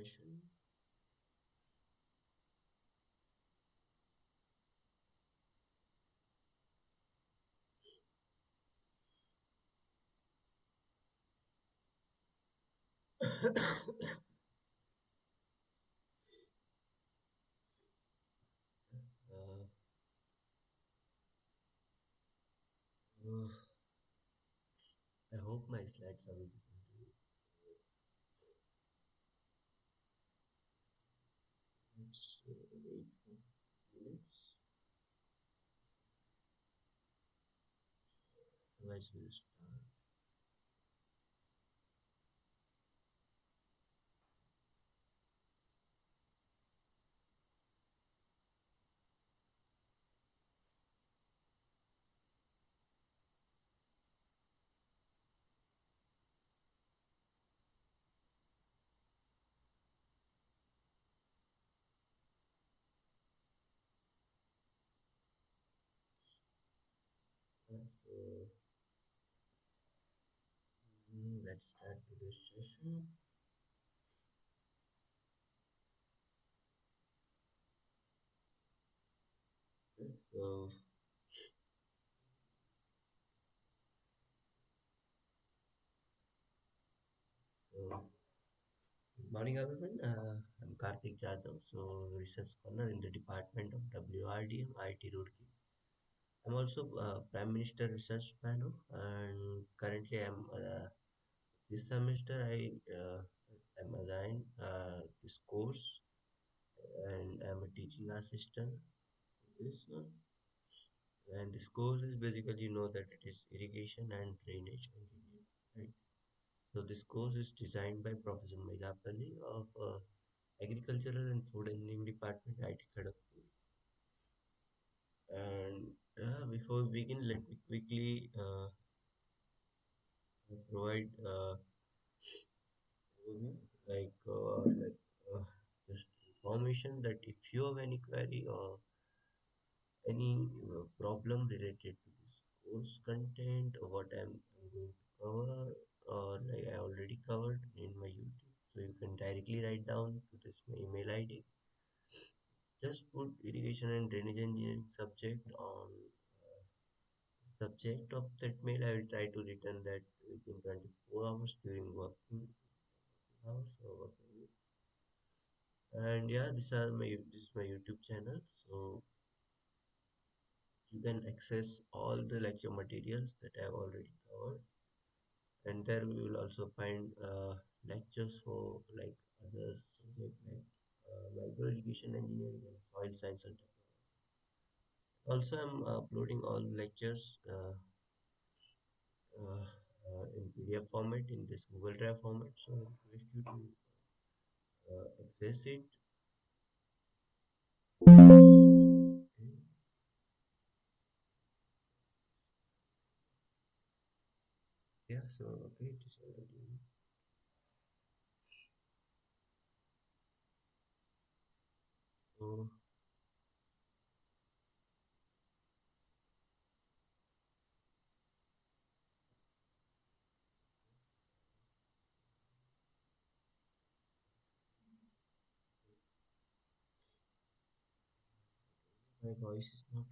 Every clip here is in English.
session. Uh, uh, I hope my slides are visible to you. Let's wait for minutes. Otherwise, we'll start. So, let's start today's session. Okay, so good morning, everyone. I'm Karthik Jadhav, so research scholar in the department of WRDM IT Roorkee. I'm also Prime Minister Research Fellow, and currently this semester I am assigned this course, and I'm a teaching assistant. This one, and this course is basically that it is irrigation and drainage engineering, right? So this course is designed by Professor Mailapalli of Agricultural and Food Engineering Department, IT Kharagpur. And before we begin, let me quickly provide overview, like just information that if you have any query or any problem related to this course content or what I'm going to cover or like I already covered in my YouTube. So you can directly write down to this my email ID. Just put irrigation and drainage engineering subject on subject of that mail. I will try to return that within 24 hours during working hours or whatever. And yeah, this is my YouTube channel. So you can access all the lecture materials that I have already covered, and there we will also find lectures for like other subject like micro irrigation engineering and soil science and technology. Also, I'm uploading all lectures in PDF format in this Google Drive format. So I request you to access it. Okay. Yeah, so okay, it is already. So my voice is not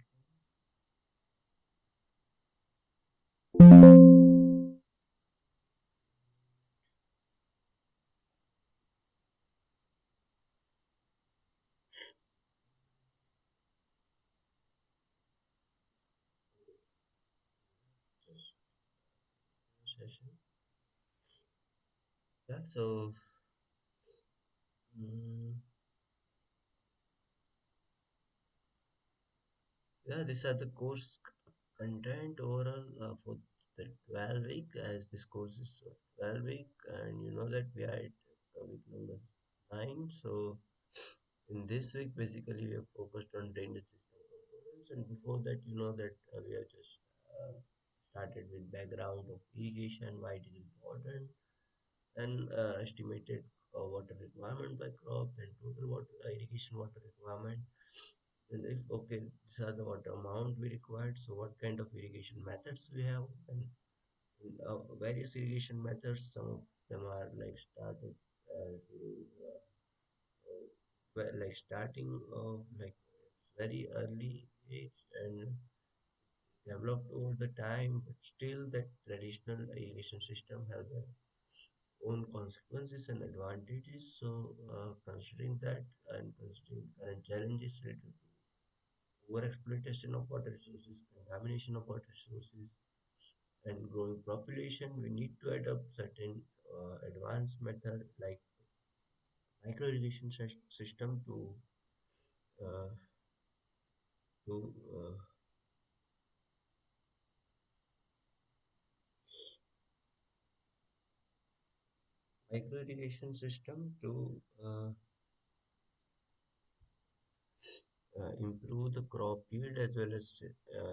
just session. Yeah, so mm, yeah, these are the course content overall for the 12 week, as this course is 12 week, and you know that we are at week number 9. So in this week, basically, we have focused on drainage system components, and before that, you know that we have just started with background of irrigation, why it is important, and estimated water requirement by crop and total water irrigation water requirement. And if okay, these are the water amount we required. So what kind of irrigation methods we have, and various irrigation methods. Some of them are like started. like starting of like it's very early age and developed over the time, but still that traditional irrigation system have their own consequences and advantages. So, considering that and considering current challenges related to overexploitation of water resources, contamination of water resources, and growing population, we need to adopt certain advanced method like micro irrigation system uh, to micro irrigation system to improve the crop yield as well as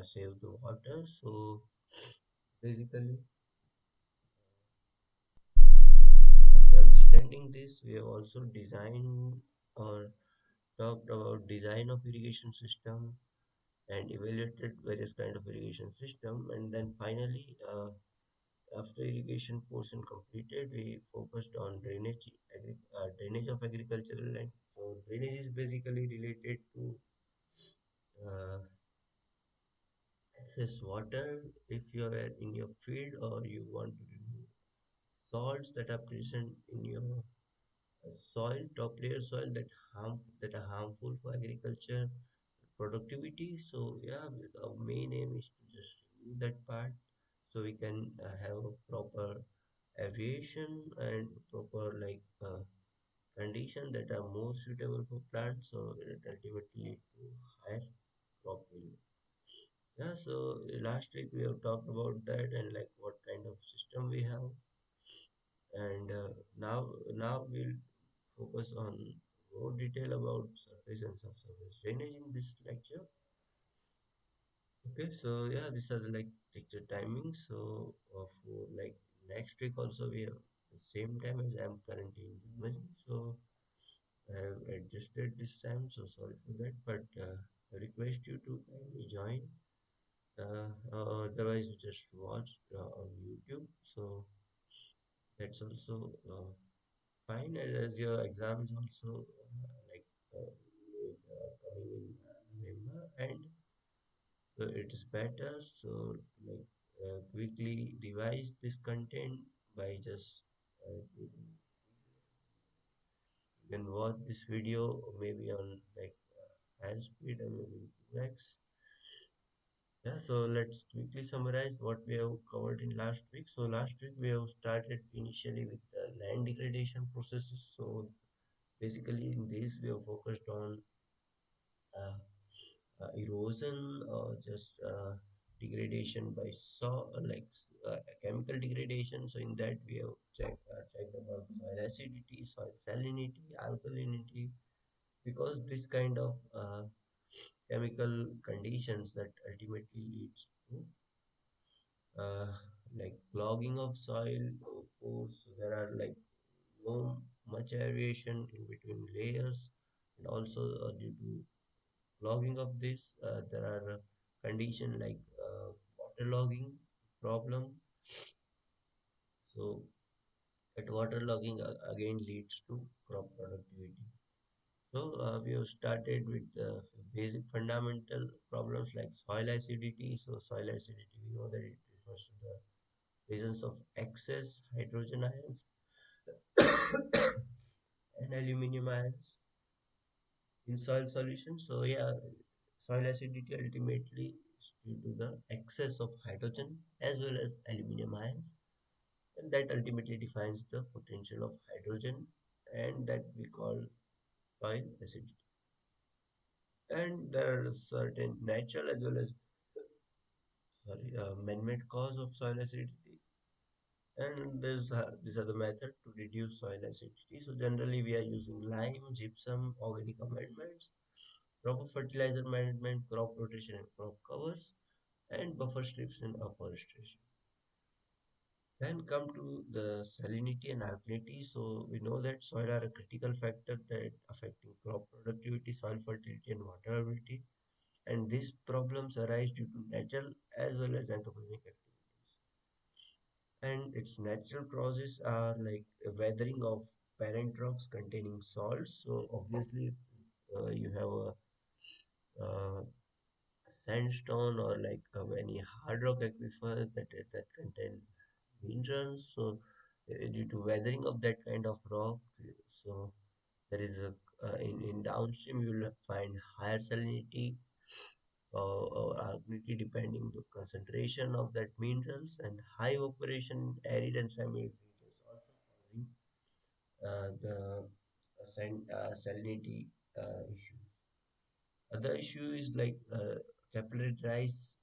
save the water. So basically, after understanding this, we have also designed or talked about design of irrigation system and evaluated various kind of irrigation system. And then finally, after irrigation portion completed, we focused on drainage of agricultural land. So drainage is basically related to uh, excess water if you are in your field or you want to remove salts that are present in your soil, top layer soil that are harmful for agriculture productivity. So yeah, our main aim is to just remove that part so we can have a proper aviation and proper condition that are more suitable for plants. So it ultimately lead to higher crop yield. Yeah, so last week we have talked about that and like what kind of system we have, and now we'll focus on more detail about surface and subsurface drainage in this lecture. Okay, so yeah, these are the like lecture timings. So for like next week also we have the same time as I'm currently in Germany. So I have adjusted this time. So sorry for that, but I request you to kindly join. Otherwise, you just watch on YouTube. So that's also fine. And as your exams also coming in November, and so it is better. So like quickly revise this content by just you can watch this video maybe on like hand speed and maybe 2x. Yeah, so let's quickly summarize what we have covered in last week. So last week we have started initially with the land degradation processes. So basically in this we have focused on uh, erosion or just degradation by chemical degradation. So in that we have checked about soil acidity, soil salinity, alkalinity, because this kind of chemical conditions that ultimately leads to uh, like clogging of soil pores. So there are like no much aeration in between layers, and also due to clogging of this, there are condition like waterlogging problem. So that waterlogging again leads to crop productivity. So we have started with basic fundamental problems like soil acidity. So soil acidity, we know that it refers to the presence of excess hydrogen ions and aluminum ions in soil solution. So yeah, soil acidity ultimately is due to the excess of hydrogen as well as aluminum ions, and that ultimately defines the potential of hydrogen, and that we call soil acidity. And there are certain natural as well as man-made cause of soil acidity. And these are the method to reduce soil acidity. So generally we are using lime, gypsum, organic amendments, proper fertilizer management, crop rotation and crop covers, and buffer strips and afforestation. Then come to the salinity and alkalinity. So we know that soil are a critical factor that affecting crop productivity, soil fertility, and water availability. And these problems arise due to natural as well as anthropogenic activities. And its natural causes are like a weathering of parent rocks containing salts. So obviously, you have a sandstone or like any hard rock aquifer that contain minerals. So due to weathering of that kind of rock, so there is a in downstream you will find higher salinity or alkalinity depending the concentration of that minerals, and high evaporation in arid and semi-arid regions also causing the salinity issues. Other issue is like capillary rise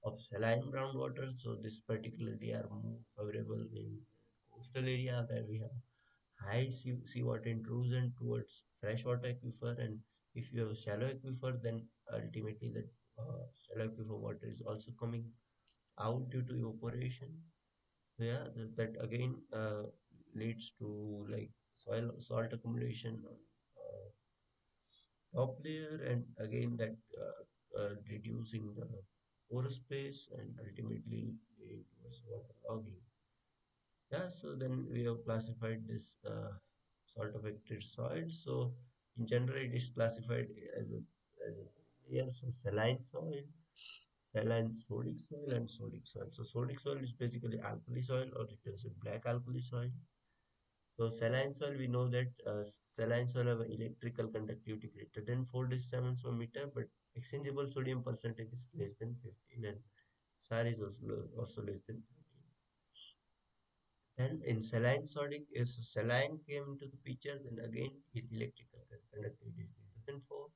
of saline groundwater. So this particularly are more favorable in coastal area where we have high seawater intrusion towards freshwater aquifer, and if you have a shallow aquifer, then ultimately that shallow aquifer water is also coming out due to evaporation. So yeah, that again leads to like soil salt accumulation on top layer, and again that reducing the pore space and ultimately leading towards waterlogging. Yeah, so then we have classified this salt affected soil. So in general, it is classified as a layer. So saline soil, saline sodic soil, and sodic soil. So sodic soil is basically alkali soil, or you can say black alkali soil. So saline soil, we know that saline soil have electrical conductivity greater than 4 decimeters per meter, but exchangeable sodium percentage is less than 15, and SAR is also less than 13. Then in saline sodic, if saline came into the picture, then again electrical conductivity is greater than 4.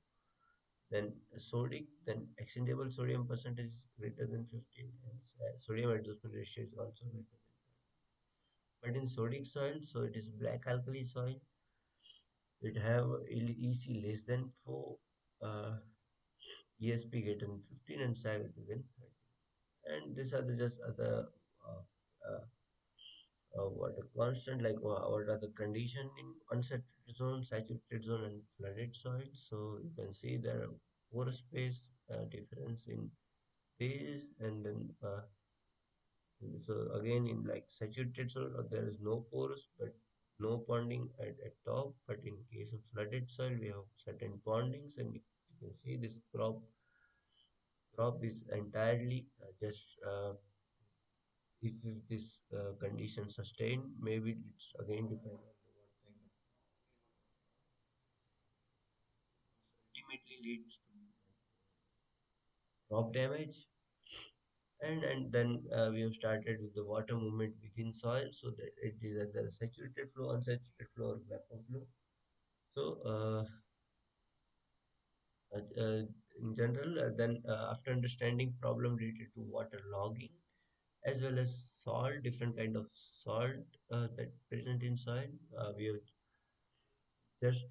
Then sodic, then exchangeable sodium percentage is greater than 15, and sodium adjustment ratio is also greater than. But in sodic soil, so it is black alkali soil, it have EC less than 4, uh, ESP greater than 15, and SAR greater than 30. And these are the just other what a constant, like what are the condition in unsaturated zone, saturated zone, and flooded soil. So you can see there are pore space difference in this, and then so again in like saturated soil, there is no pores but no ponding at top. But in case of flooded soil, we have certain pondings, and you can see this crop is entirely just if this condition sustain, maybe it's again depend on the what kind of ultimately leads to crop damage. And then we have started with the water movement within soil, so that it is either saturated flow, unsaturated flow, or vapor flow. So uh, in general, then after understanding problem related to water logging as well as salt, different kind of salt that present in soil, we have just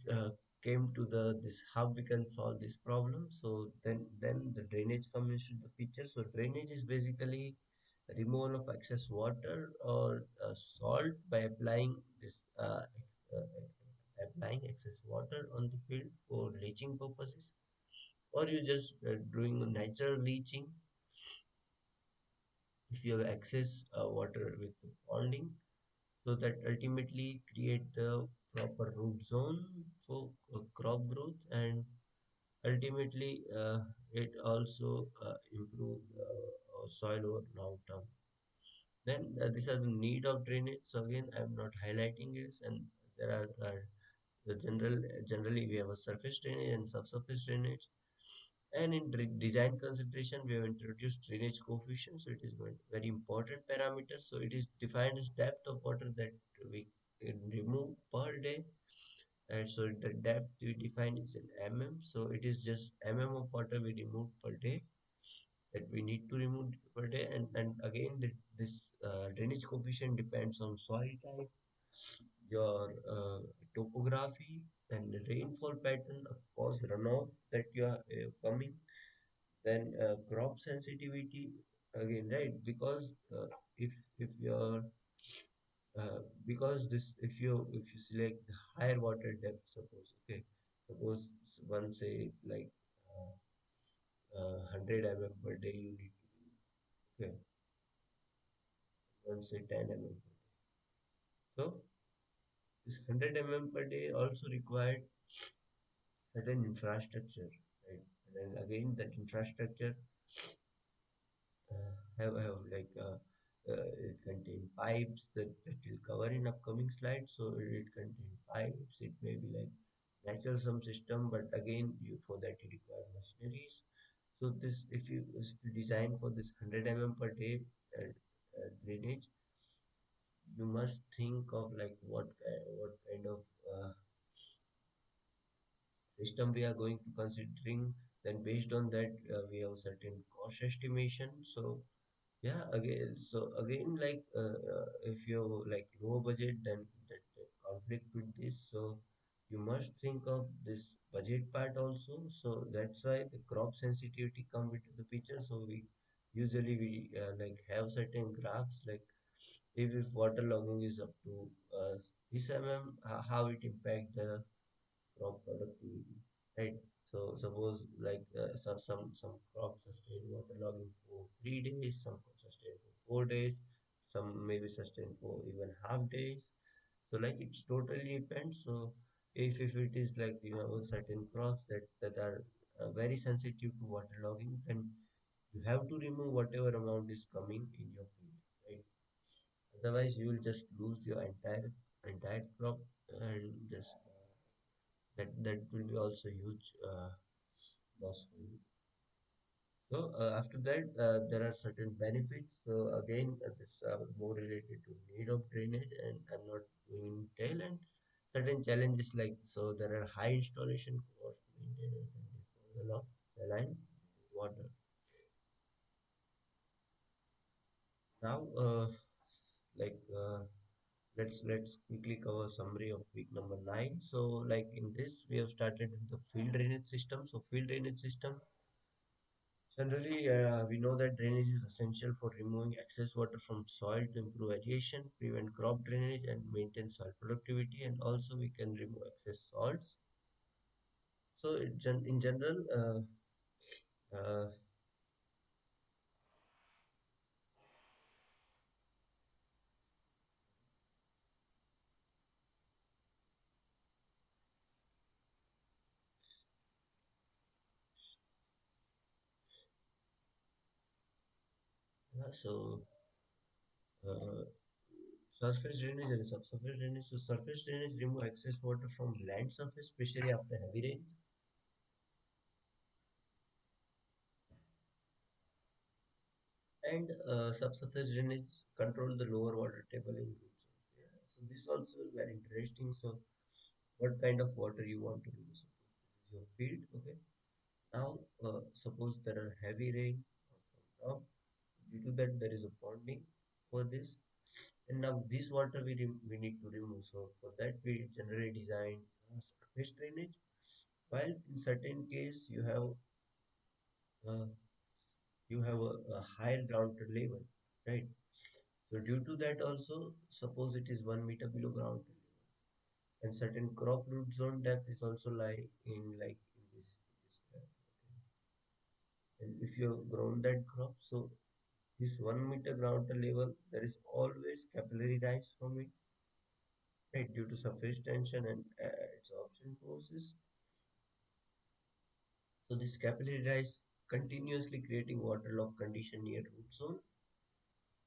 came to the this how we can solve this problem. So then the drainage comes into the picture. So drainage is basically removal of excess water or salt by applying this applying excess water on the field for leaching purposes, or you just doing natural leaching if you have excess water with the ponding, so that ultimately create the proper root zone for crop growth, and ultimately it also improve soil over long term. Then these are the need of drainage. So again, I'm not highlighting this, and there are the generally we have a surface drainage and subsurface drainage. And in design consideration, we have introduced drainage coefficient. So it is very important parameter. So it is defined as depth of water that we can remove per day. And so the depth we define is in mm. So it is just mm of water we remove per day that we need to remove per day. And again, this drainage coefficient depends on soil type, your topography, and the rainfall pattern, of course, runoff that you are coming, then crop sensitivity again, right? Because if you're because this if you select the higher water depth, suppose, okay, suppose one say like 100 mm per day you need to do, okay, one say 10 mm per day. So this 100 mm per day also required certain infrastructure, right? And then again, that infrastructure have like it contain pipes that will cover in upcoming slides. So it contain pipes. It may be like natural sump system, but again, you for that you require machineries. So this, if you design for this 100 per day drainage, you must think of like what kind of system we are going to considering. Then based on that, we have certain cost estimation. So yeah, again, like if you like low budget, then that conflict with this. So you must think of this budget part also. So that's why the crop sensitivity come into the picture. So we usually we like have certain graphs like if waterlogging is up to this how it impact the crop productivity, right? So suppose like some crops sustain waterlogging for 3 days, some could sustain for 4 days, some maybe sustain for even half days. So like it's totally depends. So if it is like you have certain crops that are very sensitive to waterlogging, then you have to remove whatever amount is coming in your field, right? Otherwise, you will just lose your entire crop and just that will be also huge loss for you. So after that, there are certain benefits. So again, this more related to need of drainage, and I'm not going in detail. And certain challenges like so there are high installation cost, maintenance, and disposal of saline water. Now, like let's quickly cover summary of week number 9. So like in this, we have started with the field drainage system. So field drainage system. Generally, we know that drainage is essential for removing excess water from soil to improve aeration, prevent crop drainage, and maintain soil productivity. And also, we can remove excess salts. So, in general, uh, so uh, surface drainage and subsurface drainage. So, surface drainage remove excess water from land surface, especially after heavy rain. And subsurface drainage control the lower water table in root zones. Yeah. So, this also is very interesting. So, what kind of water you want to use? This is your field, okay? Now, suppose there are heavy rain from top. Due to that, there is a ponding for this, and now this water we need to remove. So for that, we generally design surface drainage. While in certain case, uh, you have a higher ground level, right? So due to that, also suppose it is 1 meter below ground level, and certain crop root zone depth is also lie in like in this depth. Okay? And if you have grown that crop, so this 1 meter ground level, there is always capillary rise from it, right, due to surface tension and absorption forces. So this capillary rise continuously creating waterlogged condition near root zone.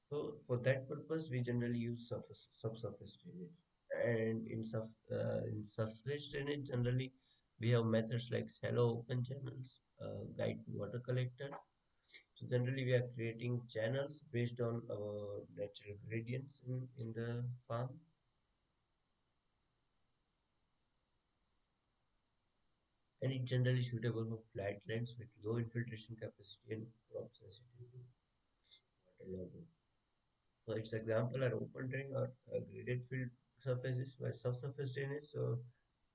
So for that purpose, we generally use subsurface drainage. And in surface drainage, generally we have methods like shallow open channels, guide to water collector. So generally we are creating channels based on natural gradients in the farm, and it generally suitable for flat lands with low infiltration capacity and crop sensitive to waterlogging. So its example are open drain or graded field surfaces by subsurface drainage. So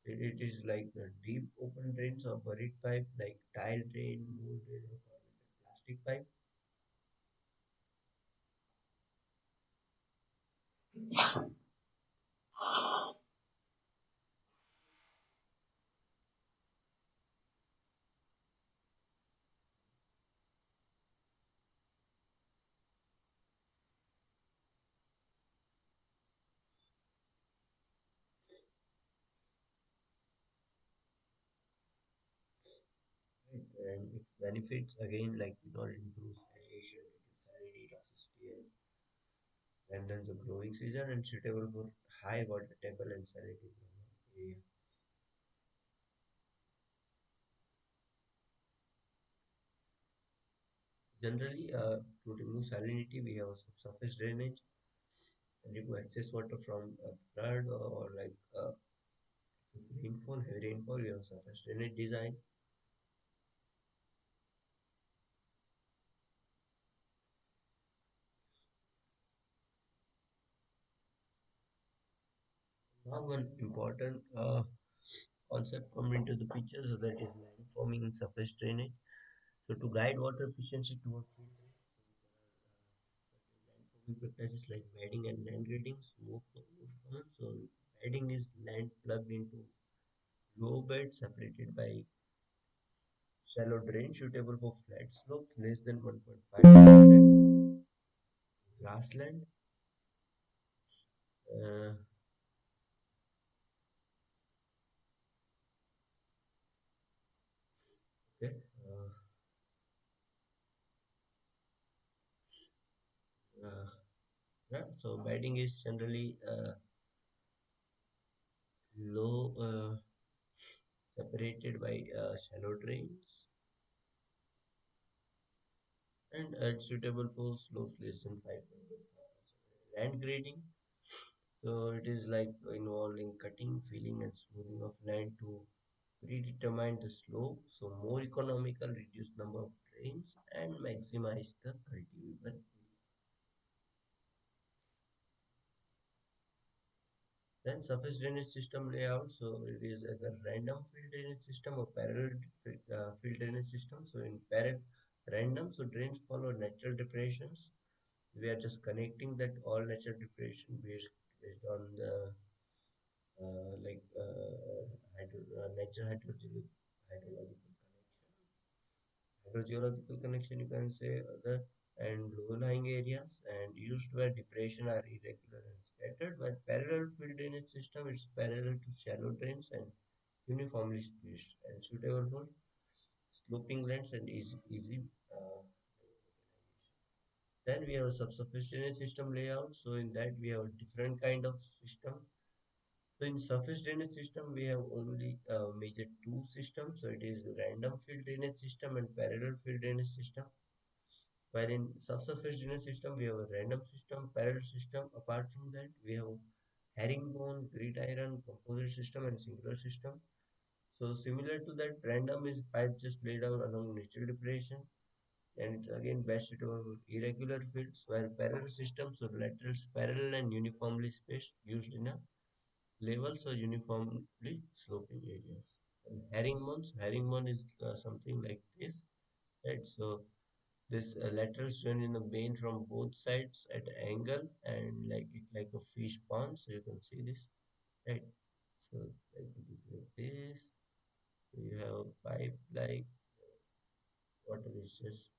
it is like the deep open drains or buried pipe like tile drain, mold drain, or corrugated plastic pipe. its benefits again, like it improves aeration, reduce salinity, toxicity, and then the growing season and suitable for high water table and salinity area. Generally, to remove salinity, we have some surface drainage, and to access water from a flood or like excess rainfall, heavy rainfall, we have surface drainage design. Now, one important concept come into the picture, so that is land forming and surface drainage. So, to guide water efficiency towards field drainage, so there are certain land forming practices like bedding and land grading, most common. So, bedding is land plugged into low bed separated by shallow drain suitable for flat slopes less than 1.5 grassland. Uh, okay. Uh, yeah. So bedding is generally low, separated by shallow drains, and it's suitable for slopes less than 5.5. Land grading. So it is like involving cutting, filling, and smoothing of land to predetermine the slope, so more economical, reduce number of drains, and maximize the cultivable. Then surface drainage system layout. So it is either random field drainage system or parallel field drainage system. So in parallel random, so drains follow natural depressions. We are just connecting that all natural depression based on the natural hydrological hydrogeological connection, you can say, other and low-lying areas, and used where depression are irregular and scattered. While parallel field drainage system, it's parallel to shallow drains and uniformly spaced and suitable for sloping lands and easy mechanization. Then we have a subsurface drainage system layout. So in that we have a different kind of system. So in surface drainage system, we have only major two systems. So it is random field drainage system and parallel field drainage system. While in subsurface drainage system, we have a random system, parallel system. Apart from that, we have herringbone, gridiron, composite system, and singular system. So similar to that, random is pipe just laid out along natural depression, and it's again best suitable for irregular fields, while parallel systems or laterals parallel and uniformly spaced used in a levels or uniformly sloping areas. And herringbone is something like this, right? So this lateral strain in the vein from both sides at angle and like a fish pond. So you can see this, right? So like it is like this. So you have a pipe like water is just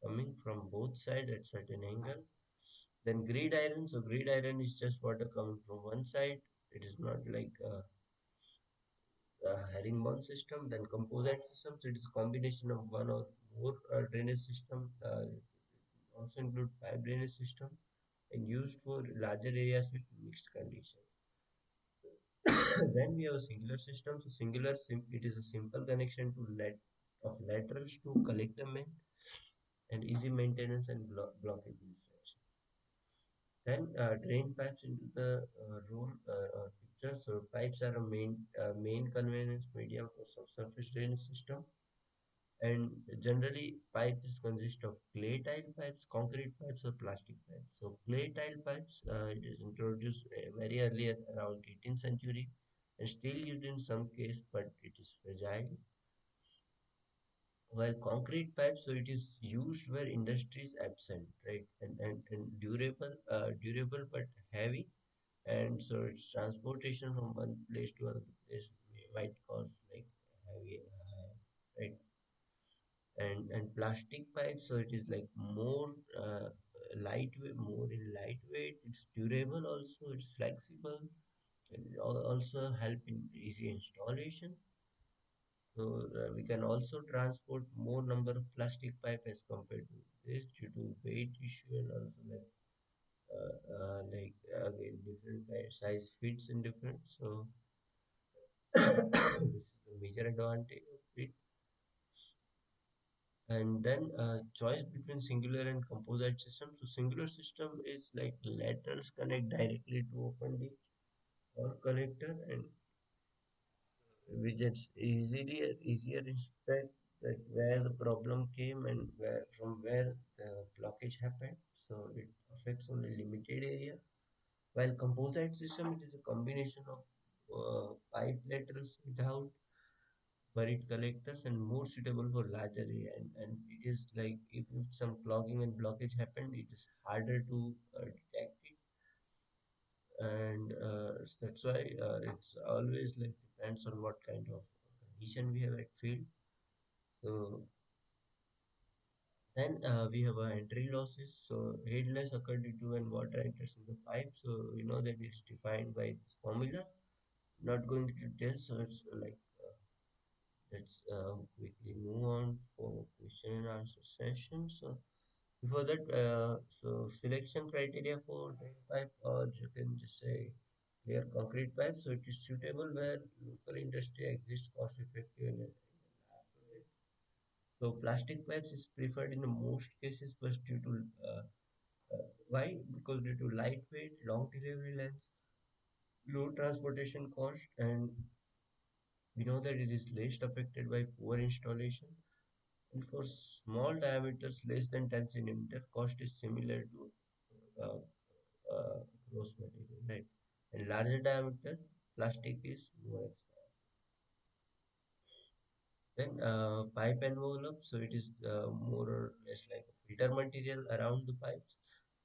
coming from both sides at certain angle. Then gridiron. So gridiron is just water coming from one side. It is not like a herringbone system. Then composite systems. It is a combination of one or more drainage system. Also include pipe drainage system and used for larger areas with mixed condition. Then we have a singular system. So it is a simple connection to of laterals to collector main and easy maintenance and blockage instruction. Then drain pipes into the role or picture. So pipes are a main conveyance medium for subsurface drainage system. And generally, pipes consist of clay tile pipes, concrete pipes, or plastic pipes. So clay tile pipes, it is introduced very early at around 18th century and still used in some case, but it is fragile. While concrete pipes, so it is used where industry is absent, right? And durable but heavy, and so its transportation from one place to another place might cause like heavy, right? And plastic pipes, so it is like more in lightweight, it's durable also, it's flexible, and also help in easy installation. So we can also transport more number of plastic pipe as compared to this due to weight issue and also again different size fits in different. So this is the major advantage of it. And then choice between singular and composite system. So singular system is like laterals connect directly to open ditch or collector, and which it's easier inspect that where the problem came and where the blockage happened. So it affects only limited area. While composite system, it is a combination of pipe laterals without buried collectors and more suitable for larger area. And it is like if some clogging and blockage happened, it is harder to detect it. And that's why it's always like depends on what kind of condition we have at field. So then we have entry losses. So head loss occur due to when water enters in the pipe. So we know that it's defined by this formula. Not going to details. So it's let's quickly move on for question and answer session. So before that, so selection criteria for drain pipe, or you can just say clear concrete pipe. So it is suitable where local industry exists cost effective in a lab project. So plastic pipes is preferred in most cases, but due to why? Because due to lightweight, long delivery lengths, low transportation cost, and we know that it is less affected by poor installation. And for small diameters less than 10 centimeter, cost is similar to uh, gross material, right? And larger diameter, plastic is more expensive. Then pipe envelope, so it is more or less like a filter material around the pipes.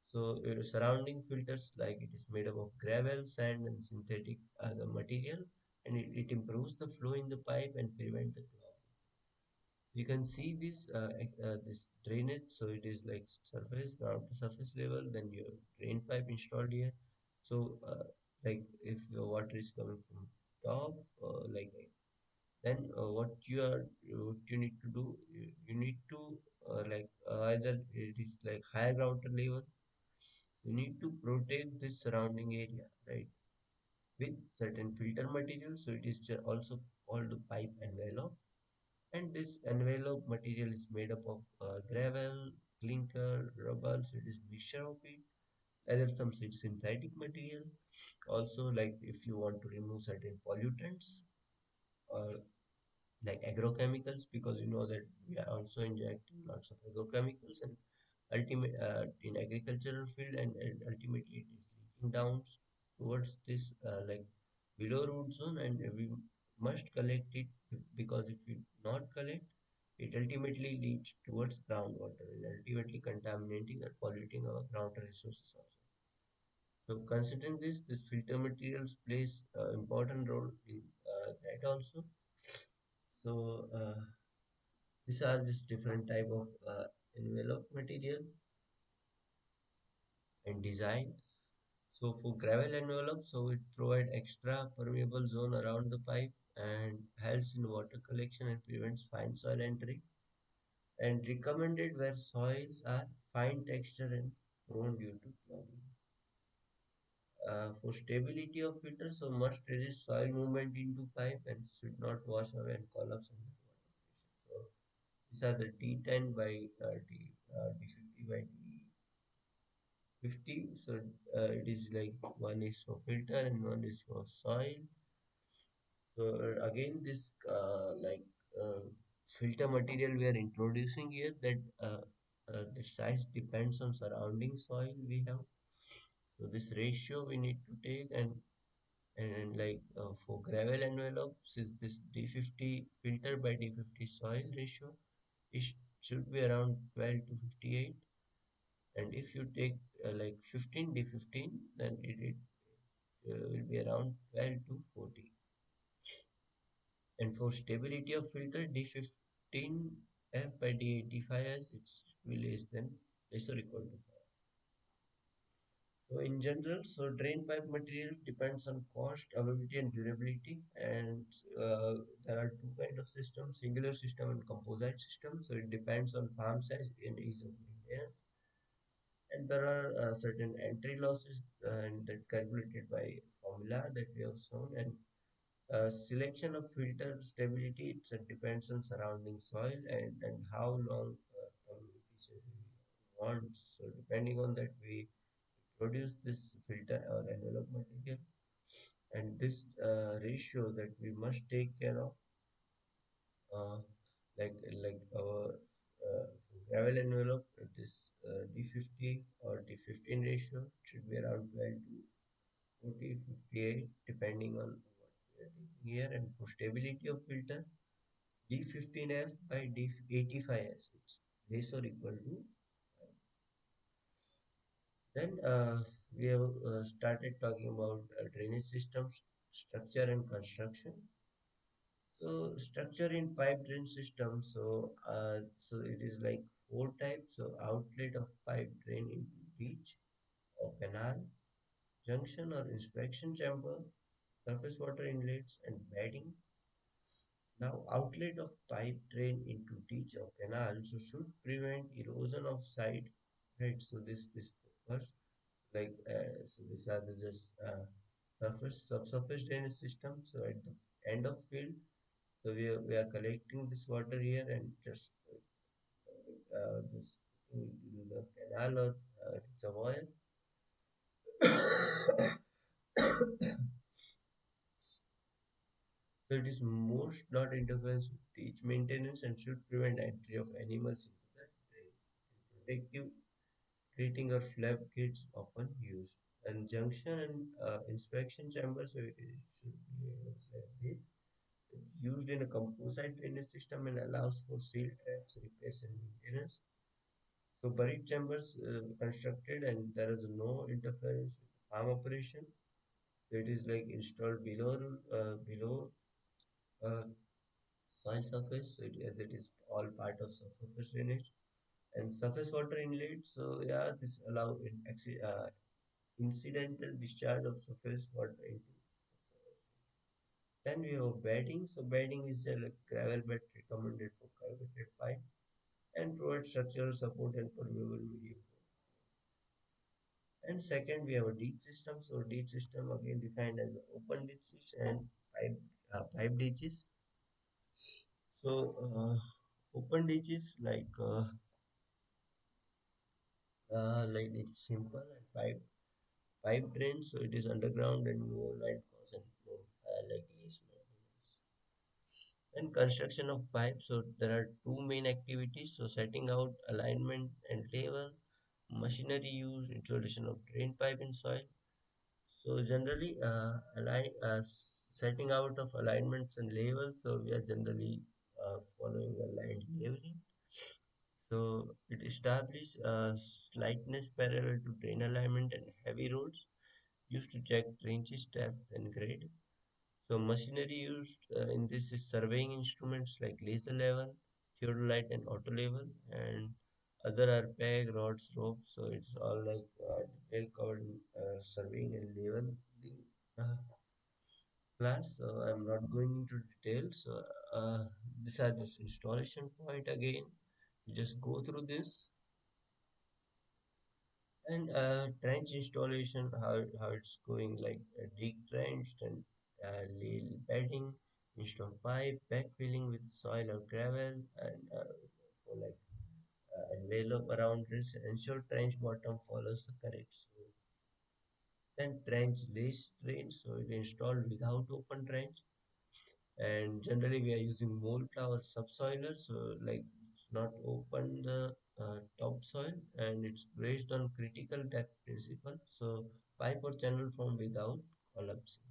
So surrounding filters, like it is made up of gravel, sand, and synthetic other material, and it improves the flow in the pipe and prevent the clogging. So you can see this drainage. So it is like surface ground to surface level. Then your drain pipe installed here. So like if your water is coming from top, then what you need to do, you need to either it is like higher ground level. So you need to protect this surrounding area, right, with certain filter material. So it is also called pipe envelope, and this envelope material is made up of gravel, clinker, rubber. So it is mixture of it. Either some synthetic material. Also, like if you want to remove certain pollutants or like agrochemicals, because you know that we are also injecting lots of agrochemicals and ultimate in agricultural field, and ultimately it is leaking down towards this below root zone, and we must collect it, because if we not collect it ultimately leads towards groundwater and ultimately contaminating or polluting our groundwater resources also. So considering this filter materials plays important role in that also. So these are just different type of envelope material and design. So for gravel envelope, so it provide extra permeable zone around the pipe and helps in water collection and prevents fine soil entry. And recommended where soils are fine texture and prone due to clogging. For stability of filter, so must resist soil movement into pipe and should not wash away and collapse under water pressure. So these are the D10 by D50 by D50. So it is like one is for filter and one is for soil. So again, this filter material we are introducing here, that the size depends on surrounding soil we have. So this ratio we need to take, and for gravel envelopes is this D50 filter by D50 soil ratio. It should be around 12 to 58. And if you take 15 D15, then it will be around 12 to 40. And for stability of filter, D15 F by D85 as it's less than less or equal to 5. So in general, so drain pipe material depends on cost, availability, and durability. And uh, there are two kind of systems: singular system and composite system. So it depends on farm size and ease of maintenance. And there are certain entry losses and that calculated by formula that we have shown. And selection of filter stability, it depends on surrounding soil and how long community says we want. So depending on that, we produce this filter or envelope material, and this ratio that we must take care of, uh, like our gravel envelope, this D50 or D15 ratio should be around 12 to 40, 58 depending on what we are taking here. And for stability of filter, D15F by D85S, it's less or equal to. Then we have started talking about drainage systems, structure and construction. So structure in pipe drain system. So it is like four types. So outlet of pipe drain into ditch or canal, junction or inspection chamber, surface water inlets and bedding. Now outlet of pipe drain into ditch or canal so should prevent erosion of site. Right. So this the first, so these are the just surface subsurface drainage system. So at the end of field, so we are collecting this water here and just putting it in the canal or reservoir. So it is most not interference with ditch maintenance and should prevent entry of animals into the drain. Protective grating or flap kits often used. And junction and inspection chambers, so it should be like this. Used in a composite drainage system and allows for seal traps, repairs, and maintenance. So buried chambers constructed and there is no interference with farm operation. So it is like installed below uh, soil surface. So as it is all part of surface drainage and surface water inlet. So yeah, this allow incidental discharge of surface water into subsurface. Then we have bedding. So bedding is the like gravel bed recommended for corrugated pipe and provides structural support and permeable medium. And second, we have a ditch system. So ditch system again defined as open ditches and pipe ditches. So open ditches like it's simple and pipe drain. So it is underground and no line cause and no like less maintenance. And construction of pipes. So there are two main activities. So setting out alignment and level, machinery use, installation of drain pipe in soil. So generally, setting out of alignments and labels. So we are generally following a line leveling. So it establishes slightness parallel to drain alignment and heavy roads used to check trenches depth and grade. So machinery used in this is surveying instruments like laser level, theodolite and auto level, and other are peg, rods, ropes. So it's all like detail covered in surveying and leveling uh, class. So I'm not going into details. So these are just installation point again. You just go through this and trench installation, how it's going like dig trench and lay bedding, install pipe, backfilling with soil or gravel, and for like envelope around this, ensure trench bottom follows the correct slope. Then trench lace drain, so it installed without open trench, and generally we are using mole plough or subsoiler, so like it's not open the topsoil and it's based on critical depth principle, so pipe or channel form without collapsing.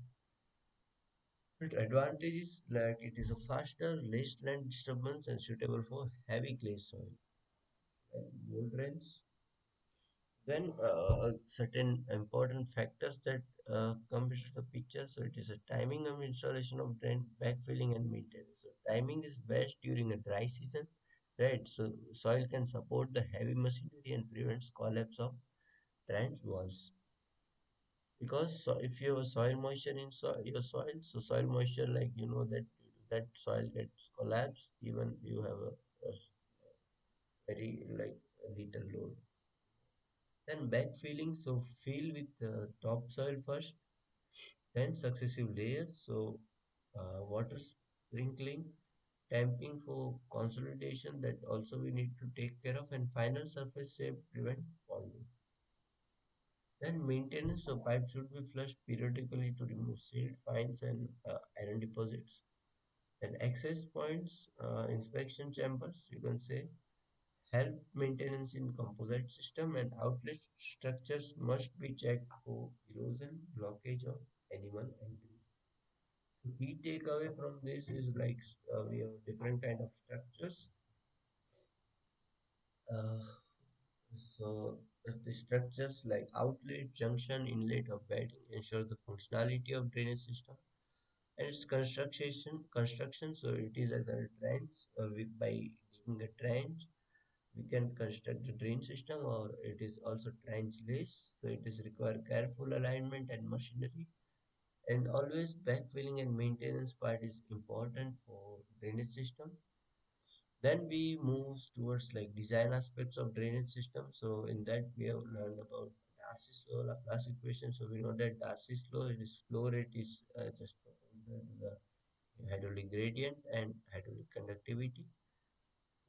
Its advantage is like it is a faster less land disturbance and suitable for heavy clay soil and mole drains. Then certain important factors that come into the picture. So it is a timing of installation of drain, backfilling and maintenance. So timing is best during a dry season, right? So soil can support the heavy machinery and prevents collapse of trench walls. Because if you have a soil moisture in your soil, so soil moisture, like you know that that soil gets collapsed, even you have a very like a little load. Then backfilling, so fill with topsoil first, then successive layers. So water sprinkling, tamping for consolidation, that also we need to take care of, and final surface shape prevent ponding. Then maintenance, so pipes should be flushed periodically to remove silt, fines, and iron deposits. Then access points, inspection chambers, you can say, help maintenance in composite system, and outlet structures must be checked for erosion, blockage, or animal entry. So key takeaway from this is like we have different kind of structures. Uh, so the structures like outlet, junction, inlet, or bedding ensure the functionality of drainage system. And its construction. So it is either a trench, by digging a trench we can construct the drain system, or it is also trenchless. So it is require careful alignment and machinery. And always backfilling and maintenance part is important for drainage system. Then we move towards like design aspects of drainage system. So in that we have learned about Darcy's law, Laplace equation. So we know that Darcy's law, it is flow rate is just proportional to the hydraulic gradient and hydraulic conductivity.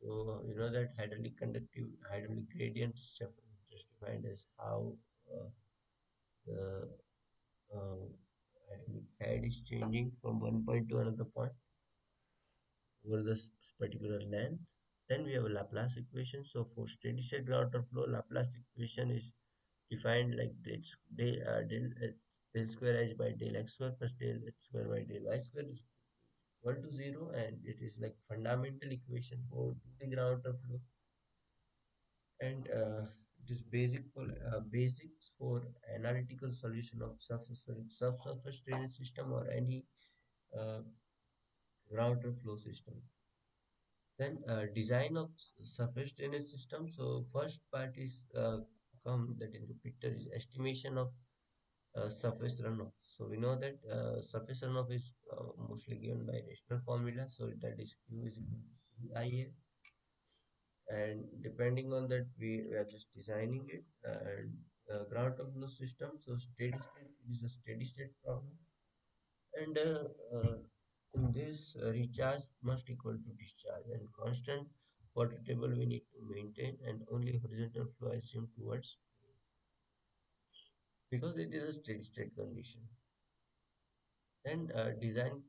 So you know that hydraulic gradient is just defined as how the hydraulic head is changing from one point to another point over this particular length. Then we have a Laplace equation. So for steady state water flow, Laplace equation is defined like del square h by del x square plus del h square by del y square is equal to 0, and it is like fundamental equation for the ground water flow. And it is basics for analytical solution of subsurface drainage system or any uh, groundwater flow system. Then design of surface drainage system. So first part is come that in the picture is estimation of surface runoff. So we know that surface runoff is mostly given by rational formula. So that is Q is equal to CIA, and depending on that we are just designing it. And ground flow system, so steady state, it is a steady state problem. And in this recharge must equal to discharge, and constant water table we need to maintain, and only horizontal flow assumed towards, because it is a steady state condition. Then design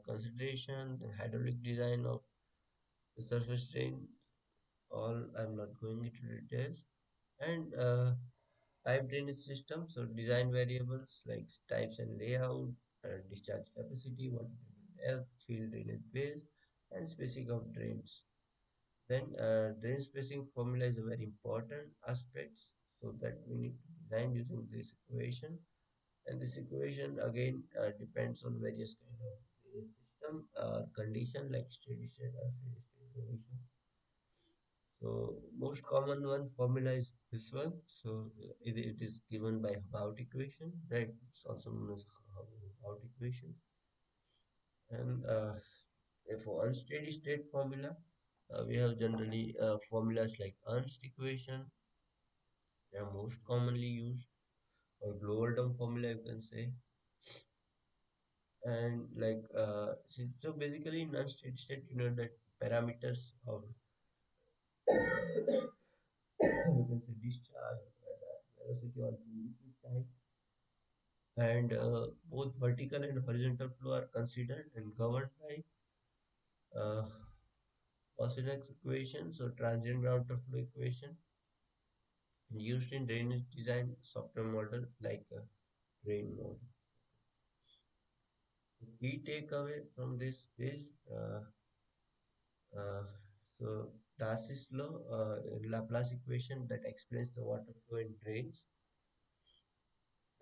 consideration, the hydraulic design of the surface drain, all I'm not going into details. And pipe drainage system, so design variables like types and layout, discharge capacity, water table depth, field drainage base, and spacing of drains. Then drain spacing formula is a very important aspect, so that we need to design using this equation. And this equation again depends on various kind of drainage system condition like steady state or steady state condition. So most common one formula is this one. So it is given by About equation, right? It's also known as About equation. And for unsteady state formula, we have generally formulas like Ernst equation. They are most commonly used, or global term formula you can say. And like so basically in unsteady state, you know that parameters of you can say discharge, velocity, or liquid type, and both vertical and horizontal flow are considered and governed by uh, Boston's equation, so transient ground flow equation, used in drainage design software model like drain mode. So key takeaway from this is uh, so Darcy's law, Laplace equation that explains the water flow in drains,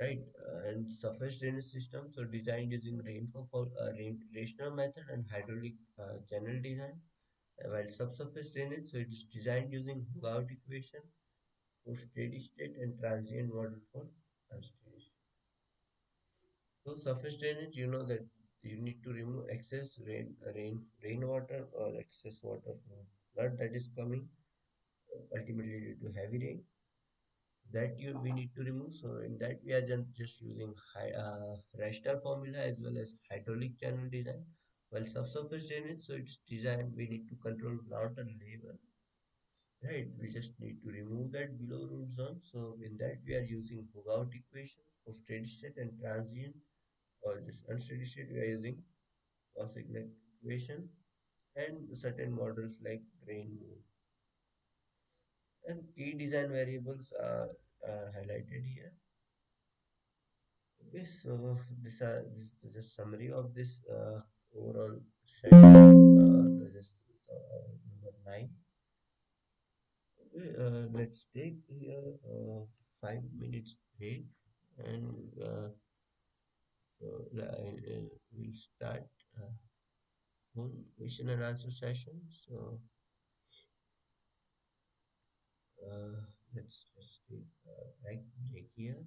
right? And surface drainage system, so designed using rational method and hydraulic general design. While subsurface drainage, so it is designed using Hoogout equation for steady state and transient model for unsteady state. So surface drainage, you know that you need to remove excess rainwater or excess water from flood that is coming ultimately due to heavy rain. That we need to remove. So in that we are just using raster formula as well as hydraulic channel design. While subsurface drainage, so it's designed we need to control water level. Right, we just need to remove that below root zone. So in that we are using Hogaut equations for steady state and transient, or just unsteady state we are using Cossack equation and certain models like drain move. And key design variables are highlighted here. Okay, so this is a summary of this overall session. Just number 9. Okay, let's take here 5 minutes break, and we'll start uh, full question and answer session. So uh, let's just take a right break here.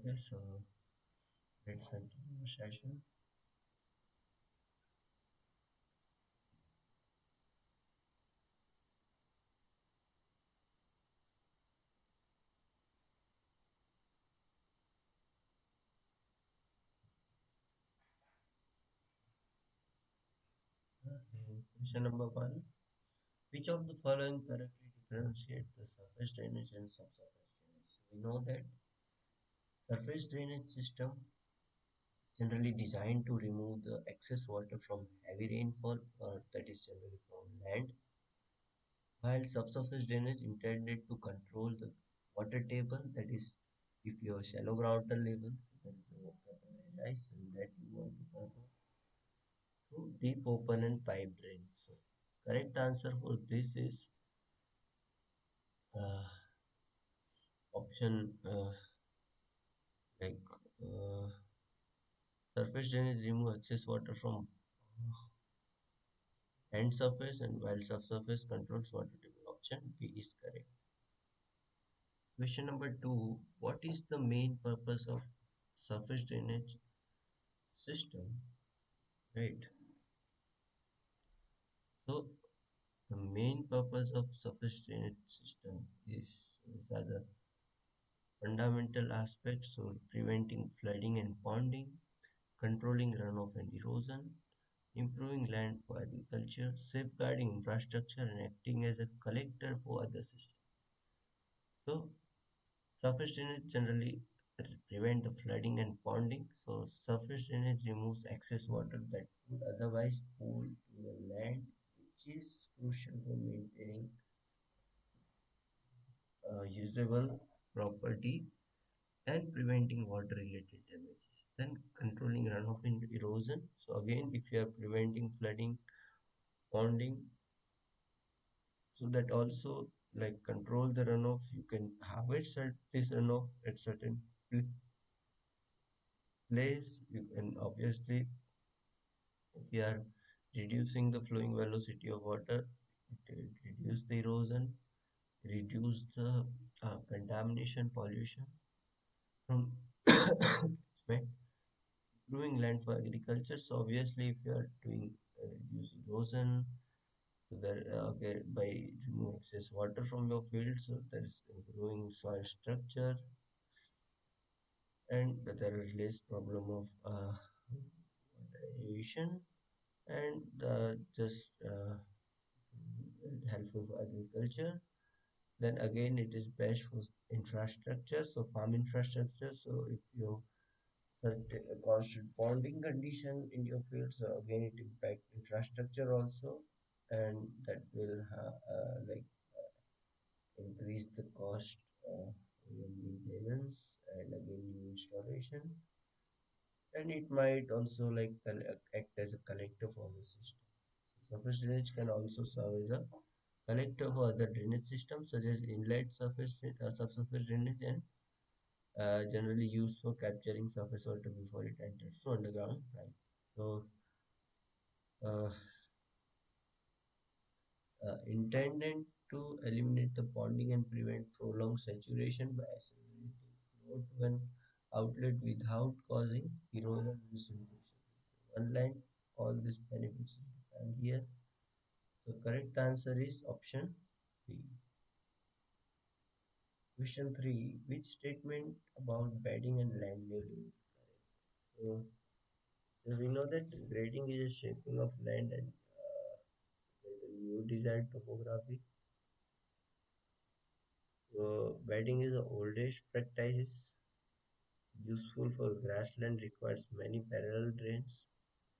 Okay, so let's continue the session. Question number one. Which of the following correctly differentiate the surface drainage and subsurface drainage? We know that surface drainage system generally designed to remove the excess water from heavy rainfall, that is generally from land, while subsurface drainage intended to control the water table, that is, if you have shallow groundwater level, that is the water rise, and that you want to control through deep open and pipe drains. So, correct answer for this is uh, option like uh, surface drainage remove excess water from land surface, and while subsurface controls water table. Option B is correct. Question number two. What is the main purpose of surface drainage system? Right. So the main purpose of surface drainage system is these are the fundamental aspects. So preventing flooding and ponding, controlling runoff and erosion, improving land for agriculture, safeguarding infrastructure, and acting as a collector for other systems. So surface drainage generally prevent the flooding and ponding. So surface drainage removes excess water that would otherwise pool in the land, which is crucial for maintaining usable property and preventing water related damages. Then controlling runoff and erosion. So again, if you are preventing flooding, ponding, so that also like control the runoff, you can harvest this runoff at certain place. You can obviously, if you are reducing the flowing velocity of water, it will reduce the erosion, reduce the contamination, pollution from right, improving land for agriculture. So obviously, if you are doing reduce erosion, so that okay, by removing excess water from your field, so there is improving soil structure, and there is less problem of aeration, and just helpful for agriculture. Then again, it is best for infrastructure, so farm infrastructure. So if you certain constant ponding condition in your field, so again it impact infrastructure also, and that will like increase the cost of your maintenance and again new installation, and it might also like act as a collector for the system. Surface drainage can also serve as a collector for other drainage systems such as inlet subsurface drainage, and generally used for capturing surface water before it enters through underground pipe. So, uh, intended to eliminate the ponding and prevent prolonged saturation by accelerating flow to an outlet without causing erosion and precipitation. One line, all these benefits is defined here. So, correct answer is option B. Question 3. Which statement about bedding and land leveling? So, we know that grading is a shaping of land and the new desired topography. So, bedding is the oldest practice useful for grassland, requires many parallel drains,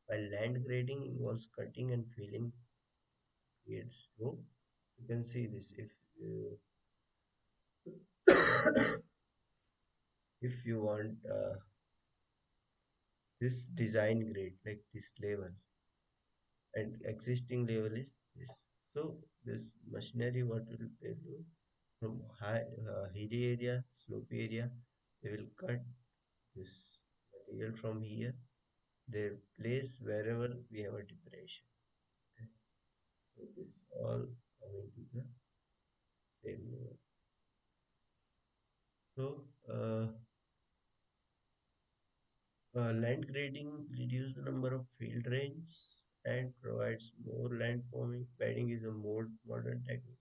while land grading involves cutting and filling, creates slope. You can see this you if you want this design grade like this level, and existing level is this. So this machinery what will they do from high hilly area, slope area. They will cut this material from here. They place wherever we have a depression. Okay. So this all coming to the same level. So land grading reduces the number of field drains and provides more land forming. Bedding is a more modern technique.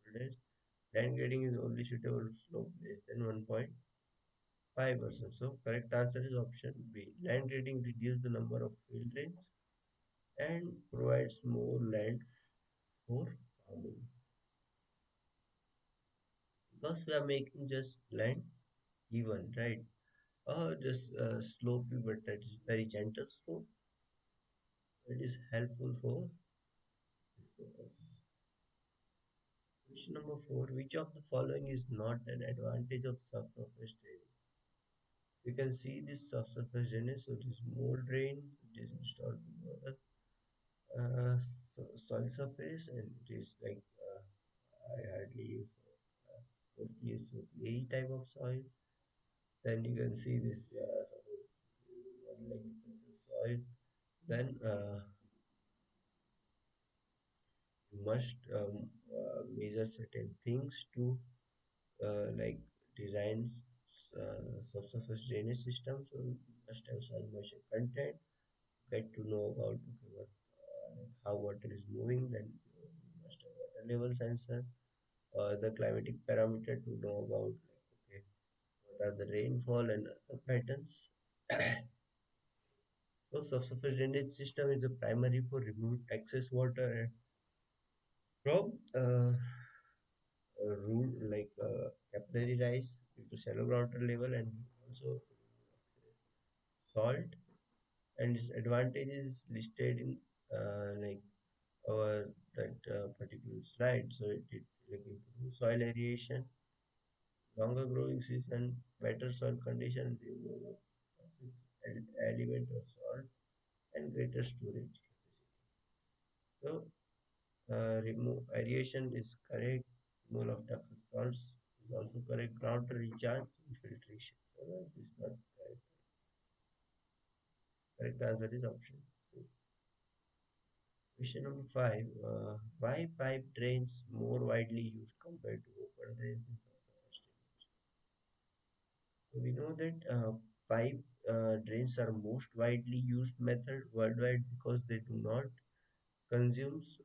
Nowadays. Land grading is only suitable for slope less than 1.5%. So correct answer is option B. Land grading reduces the number of field drains and provides more land for farming. Because we are making just land even, right? Or just slopey, but that is very gentle slope. It is helpful for this purpose. Question number 4. Which of the following is not an advantage of subsurface drainage? You can see this subsurface drainage, so it is more drain, it is installed below the soil surface, and it is like I hardly use mostly use clay type of soil. Then you can see this suppose like soil. Then you must measure certain things to like design subsurface drainage system. So you must have soil moisture content, get to know about okay, what, how water is moving. Then you must have water level sensor, the climatic parameter to know about like okay, what are the rainfall and other patterns. So subsurface drainage system is a primary for removing excess water from root like capillary rise due to shallow groundwater level, and also salt, and its advantages listed in like our that particular slide. So it like improve soil aeration, longer growing season, better soil condition, remove toxic element of salt, and greater storage capacity. So remove aeration is correct. Removal of toxic salts is also correct. Groundwater recharge infiltration. So that is not correct. Correct answer is option C. Question number 5. Why pipe drains more widely used compared to open drains in subsurface drainage? So we know that pipe drains are most widely used method worldwide because they do not consumes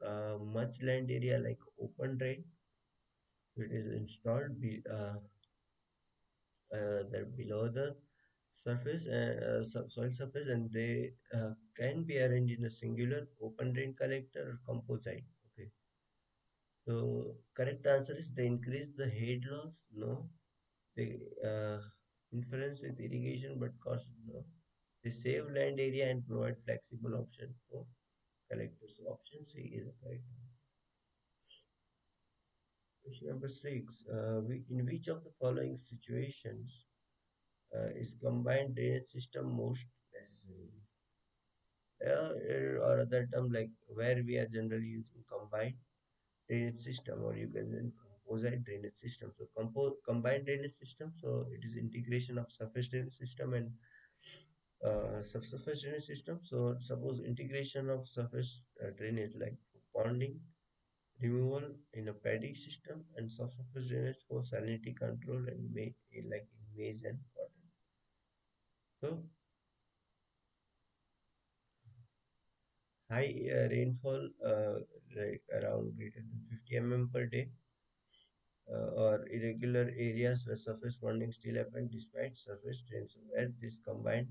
much land area like open drain. It is installed below the surface soil surface, and they can be arranged in a singular open drain collector or composite. Okay, so correct answer is they increase the head loss. No, they influence with irrigation but cost no. They save land area and provide flexible option for collectors. Option C is the correct answer. Question number 6. In which of the following situations is combined drainage system most necessary? Or other term like where we are generally using combined drainage system, or you can then composite drainage system. So combined drainage system, so it is integration of surface drainage system and subsurface drainage system. So suppose integration of surface drainage like ponding, removal in a paddy system, and subsurface drainage for salinity control and like in maize and cotton. So high rainfall like around greater than 50 per day, or irregular areas where surface bonding still happen despite surface drains, where this combined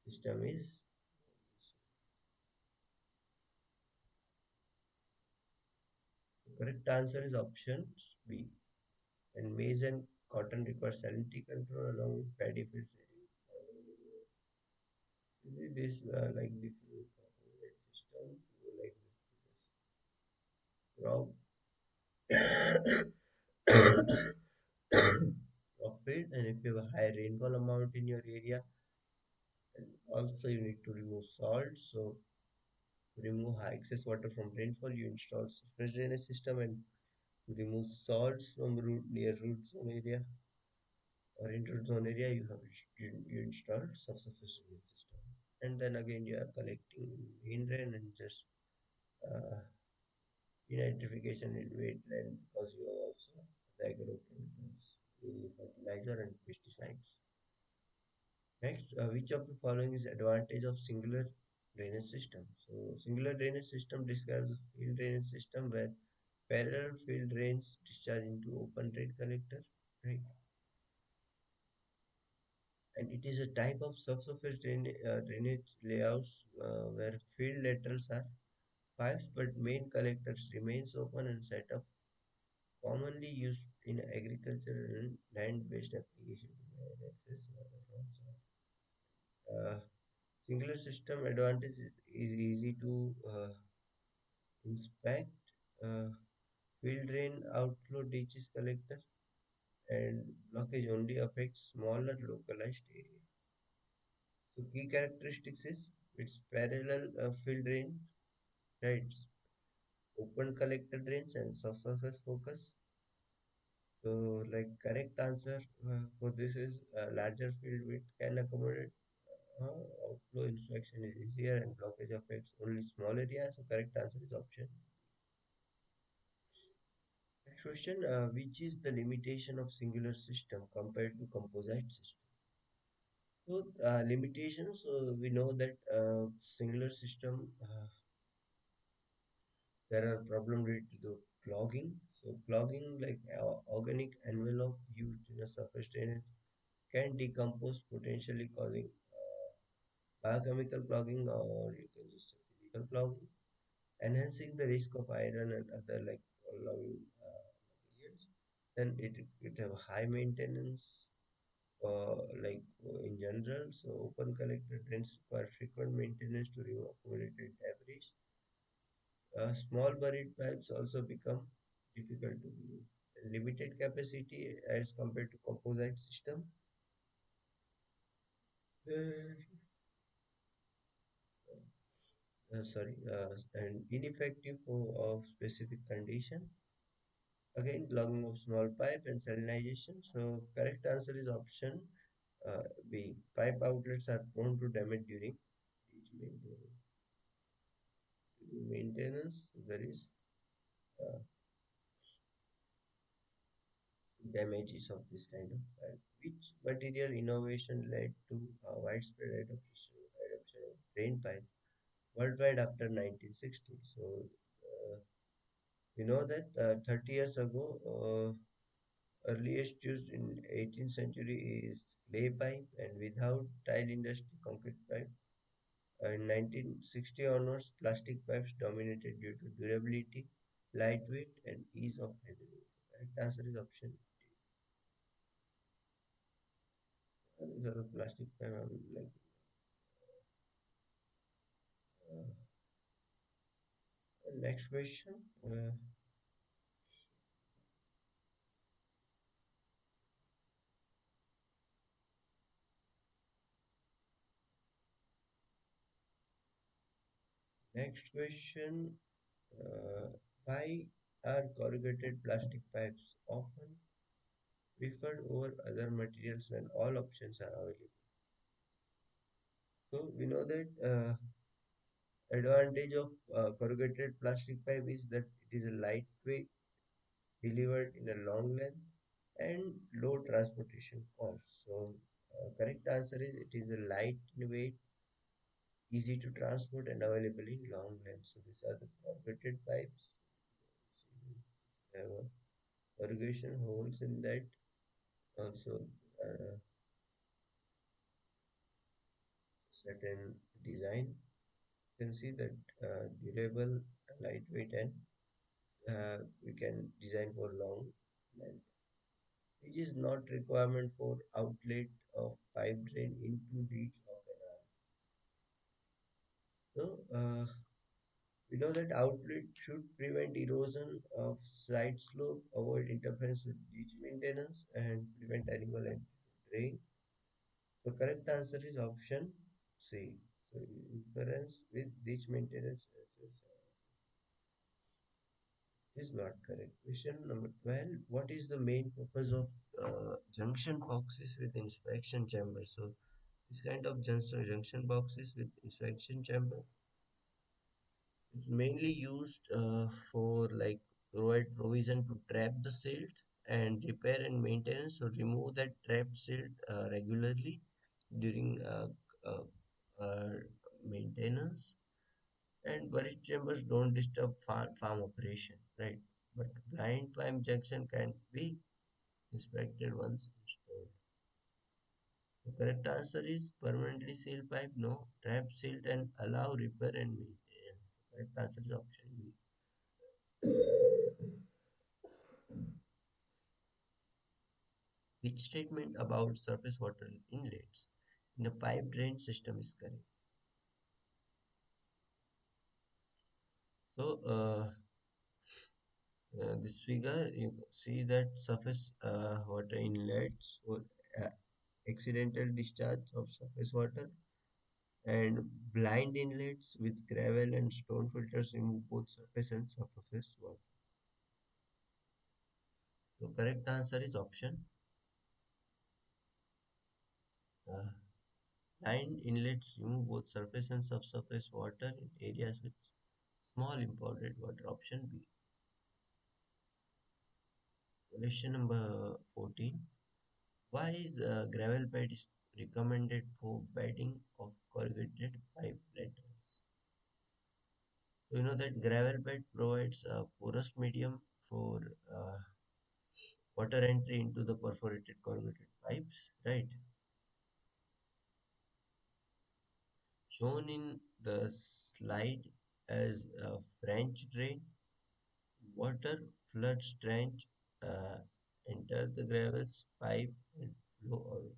system is. The correct answer is option B. And maize and cotton require salinity control along with paddy fields. This like different system like this crop crop field, and if you have a high rainfall amount in your area, and also you need to remove salt. So to remove high excess water from rainfall, you install surface drainage system, and to remove salts from root near root zone area. or inter zone area, you install subsurface drainage system, and then again you are collecting in rain and just uh, denitrification in wetland because you have also the agrochemicals, mainly fertilizer and pesticides. Next, which of the following is advantage of singular drainage system? So, singular drainage system describes a field drainage system where parallel field drains discharge into open drain collector, right? And it is a type of subsurface drainage layouts where field laterals are pipes, but main collectors remains open and set up commonly used in agricultural and land-based application to provide access water from soil. Singular system advantage is easy to inspect. Uh, Field drain outflow ditches collector and blockage only affects smaller localized area. So key characteristics is it's parallel field drain, right? Open collector drains and subsurface focus. So like correct answer for this is larger field width can accommodate outflow inspection is easier and blockage affects only small areas. So correct answer is option. Next question, which is the limitation of singular system compared to composite system? So limitations, we know that singular system, there are problems related to the clogging. So clogging like organic envelope used in a surface drainage can decompose potentially causing biochemical clogging or you can just say physical clogging, enhancing the risk of iron and other like allowing materials. Then it have high maintenance like in general. So open collector drains require frequent maintenance to remove accumulated debris. Small buried pipes also become difficult to use. Limited capacity as compared to composite system. Uh, and ineffective of specific condition. Again, clogging of small pipe and salinization. So correct answer is option B. Pipe outlets are prone to damage during each maintenance. During maintenance, there is uh, damages of this kind of pipe. Which material innovation led to widespread adoption of drain pipe worldwide after 1960? So we know that 30 years ago, earliest used in 18th century is clay pipe and without tile industry concrete pipe. In 1960 onwards, plastic pipes dominated due to durability, lightweight, and ease of handling. Correct answer is option. These are the plastic pipe. Like uh, next question. Next question. Uh, why are corrugated plastic pipes often preferred over other materials when all options are available? So we know that advantage of corrugated plastic pipe is that it is a lightweight, delivered in a long length, and low transportation costs. So correct answer is it is a lightweight, easy to transport, and available in long length. So these are the corrugated pipes. Have a corrugation holes in that. Also, uh, certain design. You can see that durable, lightweight, and we can design for long length, which is not requirement for outlet of pipe drain into ditch of an arm. So we know that outlet should prevent erosion of side slope, avoid interference with ditch maintenance, and prevent animal entry to drain. So correct answer is option C. So interference with ditch maintenance is not correct. Question number 12. What is the main purpose of junction boxes with inspection chamber. So this kind of junction boxes with inspection chamber, it's mainly used for like provide provision to trap the silt and repair and maintenance. So remove that trapped silt regularly during uh, uh, maintenance. And buried chambers don't disturb farm operation, right? But blind pipe junction can be inspected once installed. So correct answer is permanently sealed pipe, no. Trap sealed and allow repair and maintenance. Correct answer is option B. Which statement about surface water inlets in a pipe drain system is correct? So this figure you see that surface water inlets for uh, accidental discharge of surface water, and blind inlets with gravel and stone filters remove both surface and subsurface water. So correct answer is option. Uh, Blind inlets remove both surface and subsurface water in areas with small imported water. Option B. Question number 14. Why is gravel bed is recommended for bedding of corrugated pipe laterals? So you know that gravel bed provides a porous medium for uh, water entry into the perforated corrugated pipes, right? Shown in the slide as a French drain, water floods trench, uh, enter the gravel's pipe and flow away.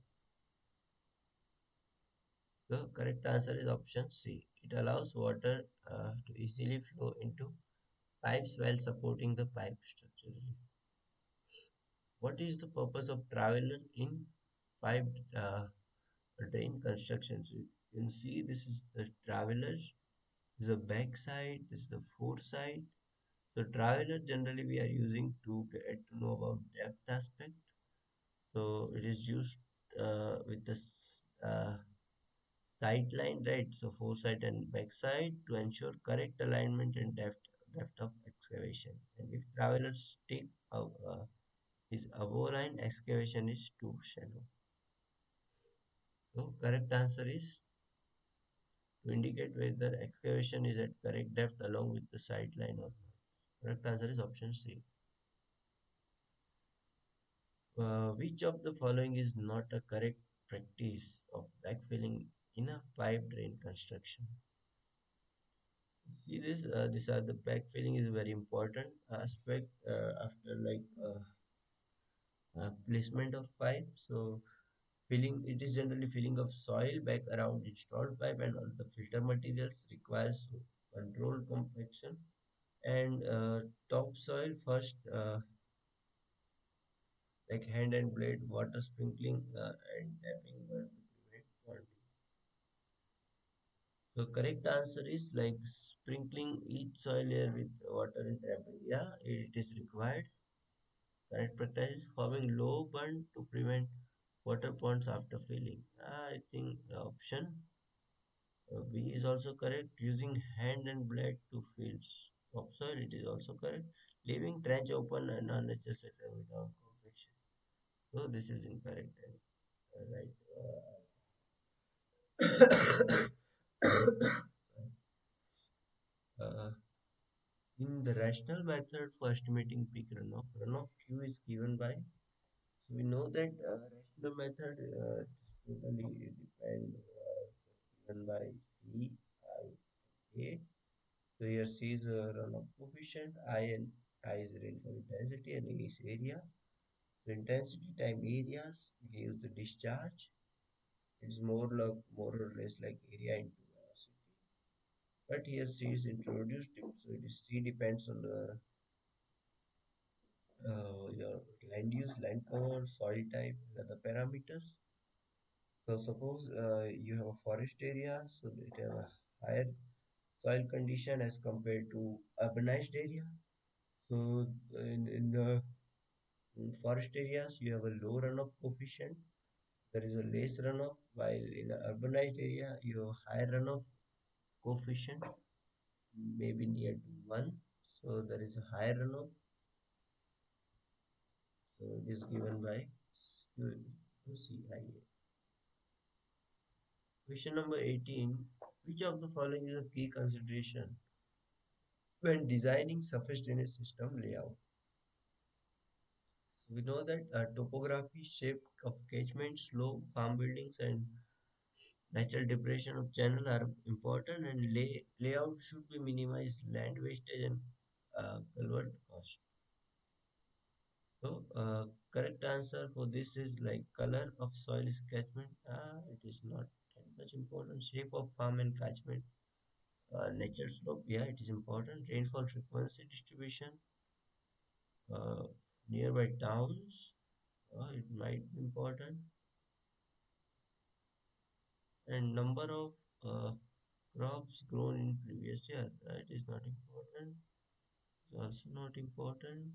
So correct answer is option C. It allows water to easily flow into pipes while supporting the pipe structurally. What is the purpose of traveler in pipe drain construction? So you can see this is the traveler, this is the back side, this is the foresight. So traveler generally we are using to get to know about depth aspect. So it is used with the sideline, right? So foresight and backside to ensure correct alignment and depth of excavation. And if travelers take is above line, excavation is too shallow. So correct answer is to indicate whether excavation is at correct depth along with the sideline or not. Correct answer is option C. Which of the following is not a correct practice of backfilling in a pipe drain construction? See this, these are the backfilling is very important aspect after placement of pipe. So filling, it is generally filling of soil back around installed pipe, and all the filter materials requires controlled compaction and topsoil first, like hand and blade water sprinkling and tapping to prevent molding. So correct answer is like sprinkling each soil layer with water and tapping. Yeah, it is required. Correct practice is forming low burn to prevent water ponds after filling. I think option B is also correct. Using hand and blade to fill topsoil, it is also correct. Leaving trench open and unnecessary without compaction. So this is incorrect. Right. Uh, in the rational method for estimating peak runoff Q is given by. So we know that rational method totally depend given by C, I, A. So here C is runoff coefficient, I is rainfall intensity, and A is area. So intensity time areas gives the discharge. It's more or less like area into velocity. But here C is introduced, so it is C depends on the your land use, land cover, soil type, and other parameters. So suppose you have a forest area, so it have a higher soil condition as compared to urbanized area. So in In forest areas, you have a low runoff coefficient. There is a less runoff, while in an urbanized area, you have high runoff coefficient, maybe near to 1. So there is a high runoff. So it is given by CIA. Question number 18. Which of the following is a key consideration when designing surface drainage system layout? So we know that topography, shape of catchment, slope, farm buildings, and natural depression of channel are important, and layout should be minimize land wastage and culvert cost. So, correct answer for this is like color of soil is catchment. It is not that much important. Shape of farm and catchment. Nature slope, yeah, it is important. Rainfall frequency distribution. Uh, Nearby towns, it might be important. And number of uh, crops grown in previous year, that is not important. It's also not important.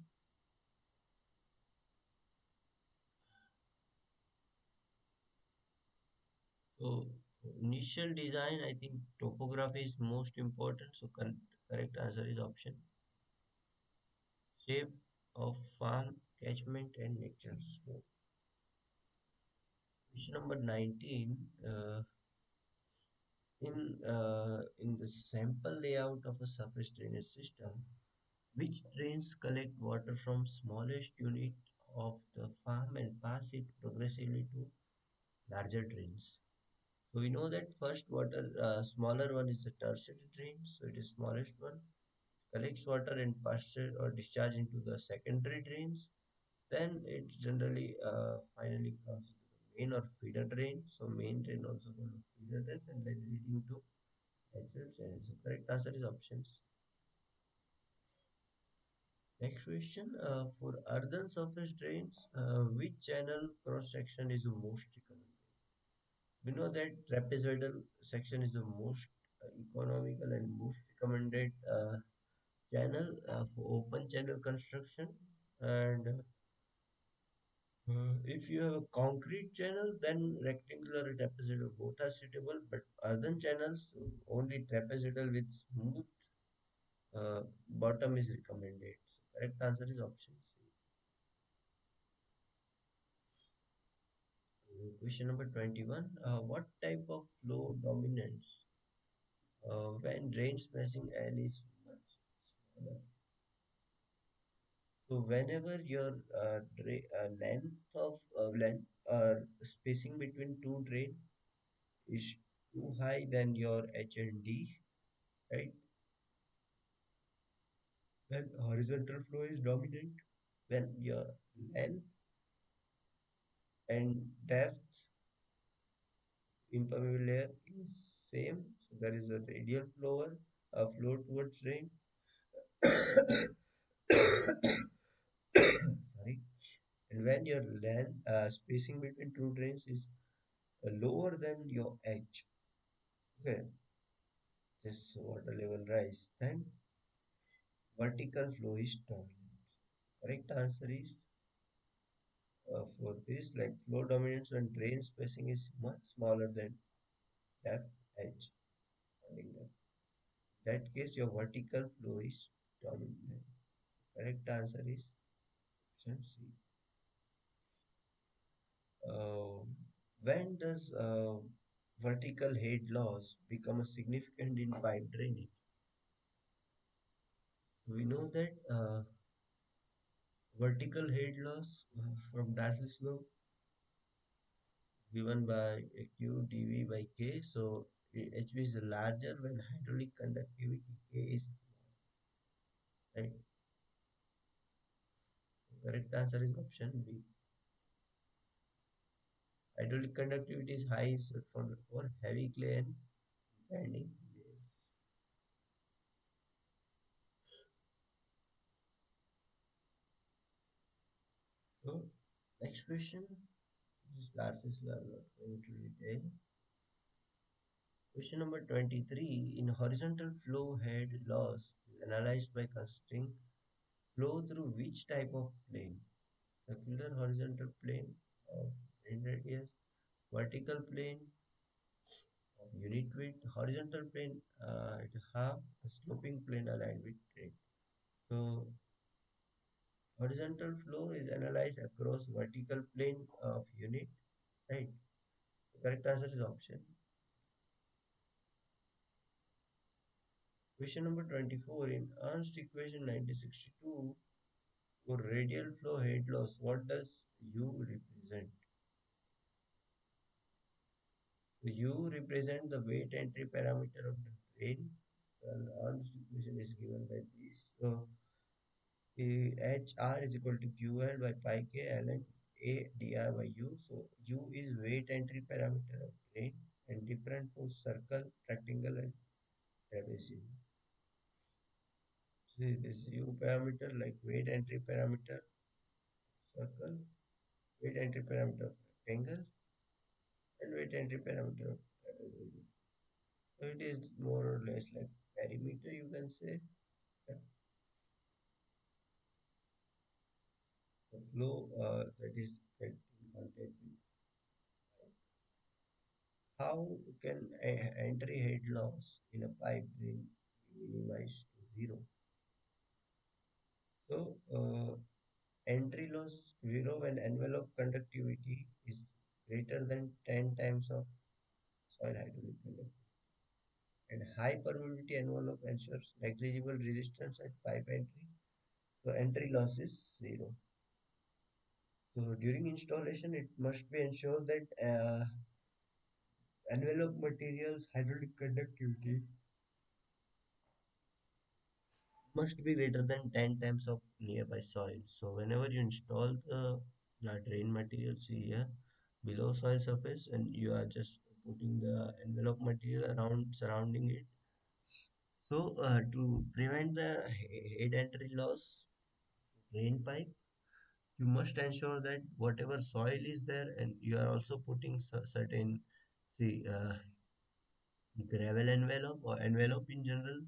So for initial design, I think topography is most important. So correct answer is option. Shape of farm, catchment, and nature slope. Question number 19. In the sample layout of a surface drainage system, which drains collect water from smallest unit of the farm and pass it progressively to larger drains? So we know that first water, smaller one is the tertiary drain, so it is smallest one. Collects water and passes or discharge into the secondary drains. Then it generally finally comes to the main or feeder drain. So main drain also called feeder drains and then leading to natural channels. So correct answer is options. Next question, for earthen surface drains, which channel cross section is the most recommended? We know that trapezoidal section is the most economical and most recommended channel for open channel construction. And if you have a concrete channel, then rectangular or trapezoidal both are suitable. But earthen channels, only trapezoidal with smooth bottom is recommended. So correct answer is option C. Question number 21. What type of flow dominates when drain spacing L is much smaller? So whenever your length of length spacing between two drain is too high than your H and D, right? Then horizontal flow is dominant. When your length and depth impermeable layer is same, so there is a radial flow towards drain. Sorry. And when your length spacing between two drains is lower than your H, okay, this water level rise, then vertical flow is dominant. Correct answer is for this, like flow dominance when drain spacing is much smaller than depth H. In that case, your vertical flow is dominant. Correct answer is option C. Uh, when does vertical head loss become a significant in pipe drainage? We know that vertical head loss from Darcy slope given by Q dV by K. So HV is larger when hydraulic conductivity K is small, right. So correct answer is option B. Hydraulic conductivity is high so for heavy clay and bending layers. So next question. This is classes we are not going to detail. Question number 23. In horizontal flow head loss is analyzed by considering flow through which type of plane? circular horizontal plane of drain radius, vertical plane of unit width, horizontal plane at half, a sloping plane aligned with drain. So horizontal flow is analyzed across vertical plane of unit, right? The correct answer is option. Question number 24 in Ernst equation 1962 for radial flow head loss, what does U represent? So U represent the weight entry parameter of the drain. And Ernst equation is given by this. So HR is equal to QL by pi k ln A dr by U. So U is weight entry parameter of drain and different for circle, rectangle and trapezium. See this U parameter like weight entry parameter circle, weight entry parameter of rectangle and weight entry parameter of trapezoidal. So it is more or less like perimeter you can say. The flow that is get in contact with. How can entry head loss in a pipe drain be minimized to zero? So entry loss zero when envelope conductivity is greater than 10 times of soil hydraulic conductivity. And high permeability envelope ensures negligible resistance at pipe entry. So entry loss is zero. So during installation, it must be ensured that envelope materials hydraulic conductivity must be greater than 10 times of nearby soil. So whenever you install the drain materials here below soil surface and you are just putting the envelope material around surrounding it. So to prevent the head entry loss drain pipe, you must ensure that whatever soil is there and you are also putting certain see gravel envelope or envelope in general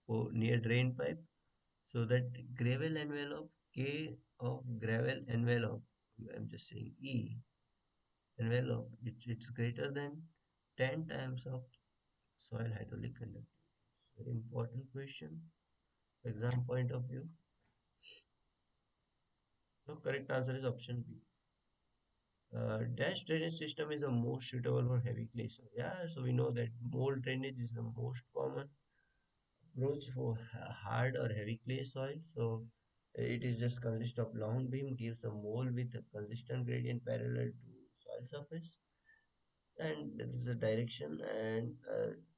for near drain pipe. So that gravel envelope, K of gravel envelope, I'm just saying E envelope, it's greater than 10 times of soil hydraulic conductivity. Very important question, exam point of view. So correct answer is option B. Dash drainage system is the most suitable for heavy clay soil. Yeah, so we know that mold drainage is the most common approach for hard or heavy clay soil. So it is just consist of long beam, gives a mold with a consistent gradient parallel to soil surface, and there is a direction. And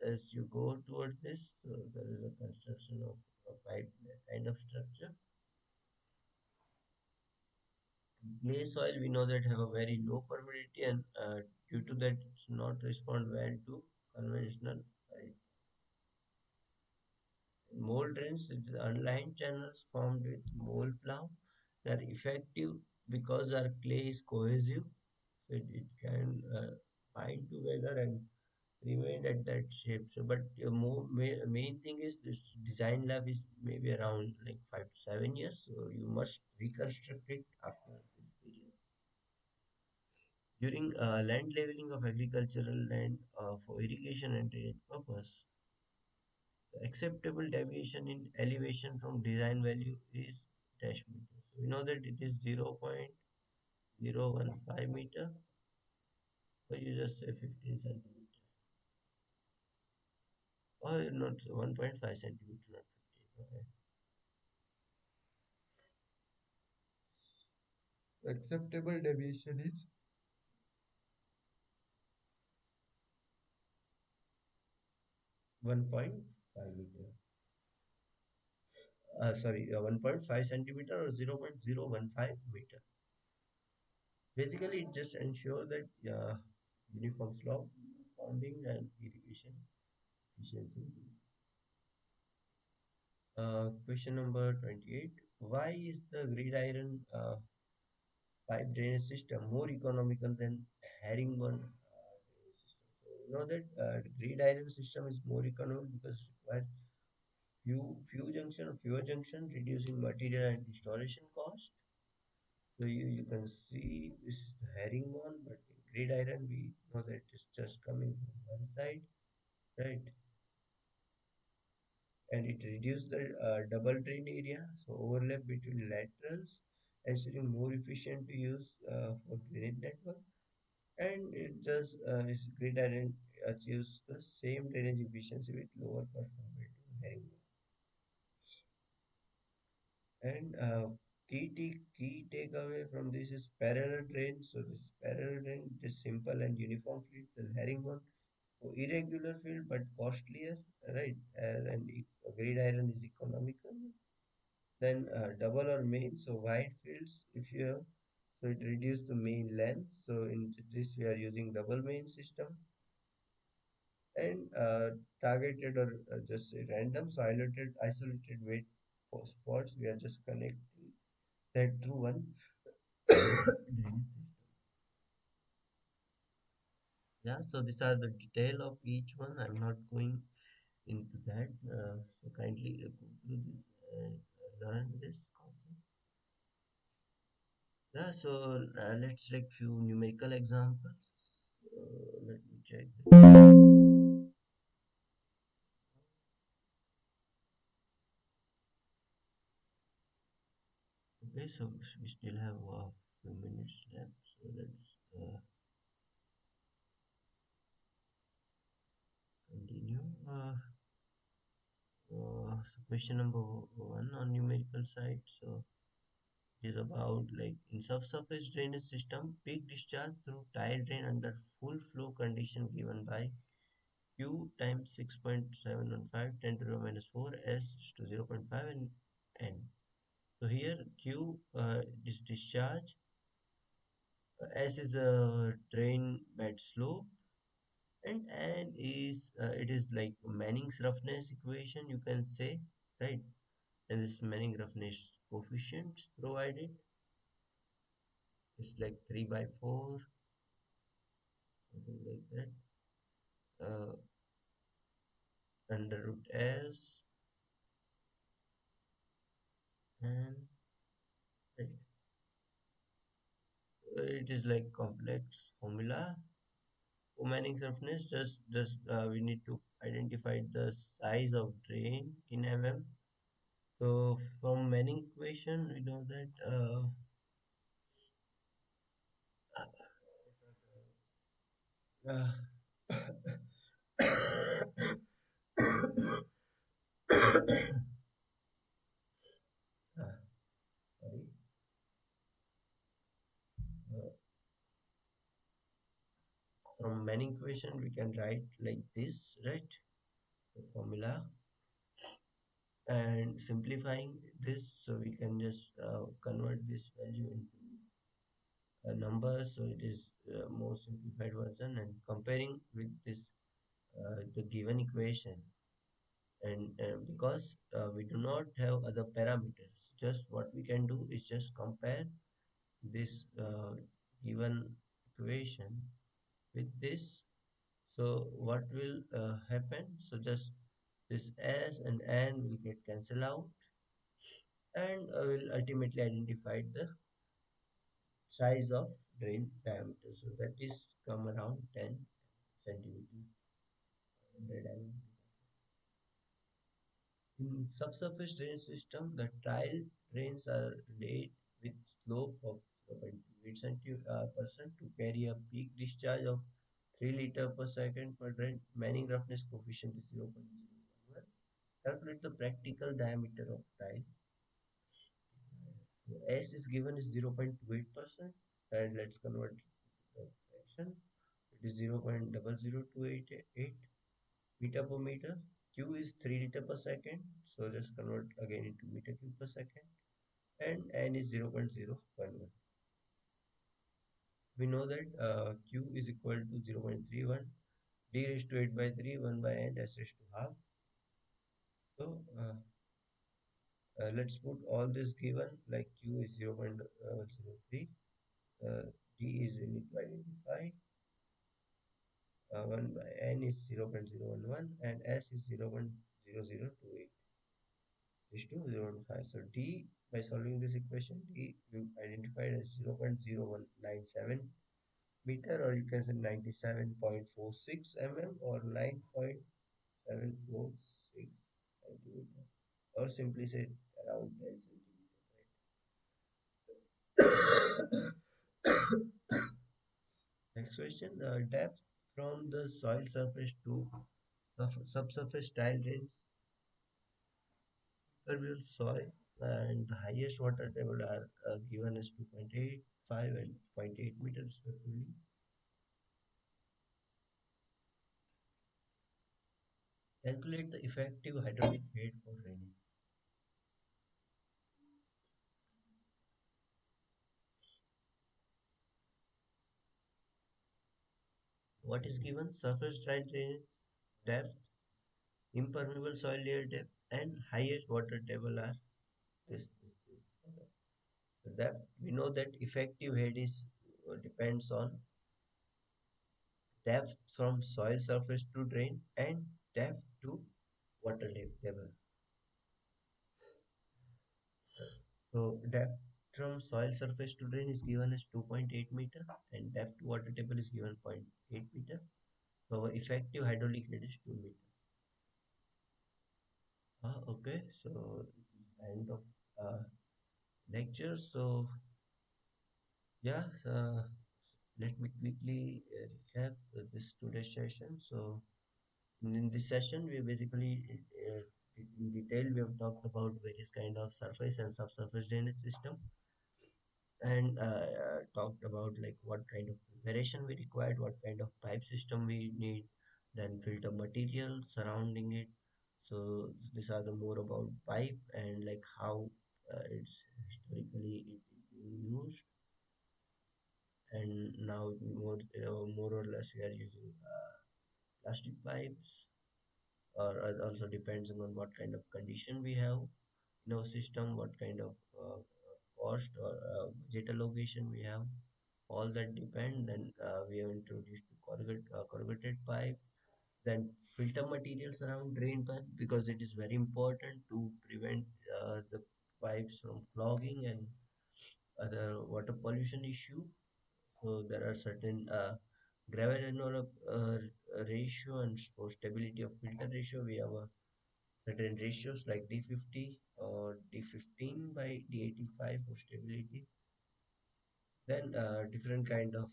as you go towards this, so there is a construction of a pipe kind of structure. Clay soil we know that have a very low permeability, and due to that, it's not respond well to conventional pipe. Mold drains, unlined channels formed with mold plough. They are effective because our clay is cohesive, so it can bind together and remain at that shape. So, but main thing is this design life is maybe around like 5 to 7 years. So you must reconstruct it after this period. During land leveling of agricultural land for irrigation and drainage purpose, the acceptable deviation in elevation from design value is dash meter. So we know that it is 0.015 meter, or you just say 15 centimeter, or not 1.5 centimeter, not 15. Okay. The acceptable deviation is 1.5 meter. Sorry, 1.5 centimeter or 0.015 meter. Basically, it just ensure that uniform slope, ponding, and irrigation efficiency. Question number 28. Why is the gridiron pipe drainage system more economical than herringbone drainage system? So you know that the gridiron system is more economical because it requires fewer junction, reducing material and installation cost. So you can see this herringbone, but in grid iron we know that it's just coming from one side, right? And it reduced the double drain area, so overlap between laterals, ensuring more efficient to use for drainage network. And it just is grid iron achieves the same drainage efficiency with lower cost compared to herringbone. And key takeaway from this is parallel drain. So this parallel drain is simple and uniform fluid. The herringbone irregular field but costlier, right? And grid iron is economical. Then double or main, so wide fields if you have, so it reduces the main length. So in this we are using double main system. And targeted or just say random, so isolated weight for spots, we are just connecting that through one drainage system. Yeah, so these are the detail of each one. I'm not going into that. So kindly go through this and learn this concept. Yeah, so let's take few numerical examples. So let me check. Okay, so we still have a few minutes left. So let's continue. So question number one on numerical side. So it is about like in subsurface drainage system, peak discharge through tile drain under full flow condition given by Q times 6.715 10 to the minus 4 S to 0.5 and N. So here Q is discharge, S is a drain bed slope, and N is it is like Manning's roughness equation you can say, right? And this Manning roughness coefficients provided is like 3 by 4, something like that. Under root S, and right, it is like complex formula. For Manning roughness, just we need to identify the size of drain in mm. So from Manning equation, we know that uh, sorry, uh, from Manning equation we can write like this, right? The formula, and simplifying this, so we can just convert this value into a number. So it is more simplified version, and comparing with this the given equation. And because we do not have other parameters, just what we can do is just compare this given equation with this. So what will happen, so just this s and n will get cancelled out, and will ultimately identify the size of drain diameter, so that is come around 10 centimeter. In subsurface drainage system, the tile drains are laid with slope of 0.28% to carry a peak discharge of 3 liter per second per drain. Manning roughness coefficient is 0.011. Calculate the practical diameter of tile. So S is given is 0.28%, and let's convert the fraction. It is 0.00288 meter per meter. Q is 3 liter per second, so just convert again into meter cube per second, and N is 0.011. We know that Q is equal to 0.31 d raised to 8 by 3 1 by n s raised to half. So let's put all this given, like Q is 0.03, uh, d is we need to identify, 1 by n is 0.011, and s is 0.0028. is to 0.5. So D, by solving this equation, D we identified as 0.0197 meter, or you can say 97.46 mm, or 9.746 centimeter, or simply say around 10 centimeter, right? Next question, depth from the soil surface to subsurface tile drains, permeable soil, and the highest water table are given as 2.85 and zero point 0.8 meters respectively. Calculate the effective hydraulic head for drainage. What is given? Surface tile drainage depth, impermeable soil layer depth, and highest water table are this. So depth, we know that effective head is depends on depth from soil surface to drain and depth to water table. So depth from soil surface to drain is given as 2.8 meter, and depth to water table is given 0.8 meter. So our effective hydraulic head is 2 meter. Okay, so end of uh, lecture. So yeah, let me quickly recap this today's session. So in this session, we basically in detail we have talked about various kind of surface and subsurface drainage system, and talked about like what kind of preparation we required, what kind of pipe system we need, then filter material surrounding it. So these are the more about pipe and like how it's historically it being used, and now more or less we are using plastic pipes, or also depends on what kind of condition we have in our system, what kind of cost or budget allocation we have. All that depend. Then we have introduced corrugated pipe, then filter materials around drain pipe, because it is very important to prevent the pipes from clogging and other water pollution issue. So there are certain gravel ratio, and for stability of filter ratio we have a certain ratios like D50 or D15 by D85 for stability. Then different kind of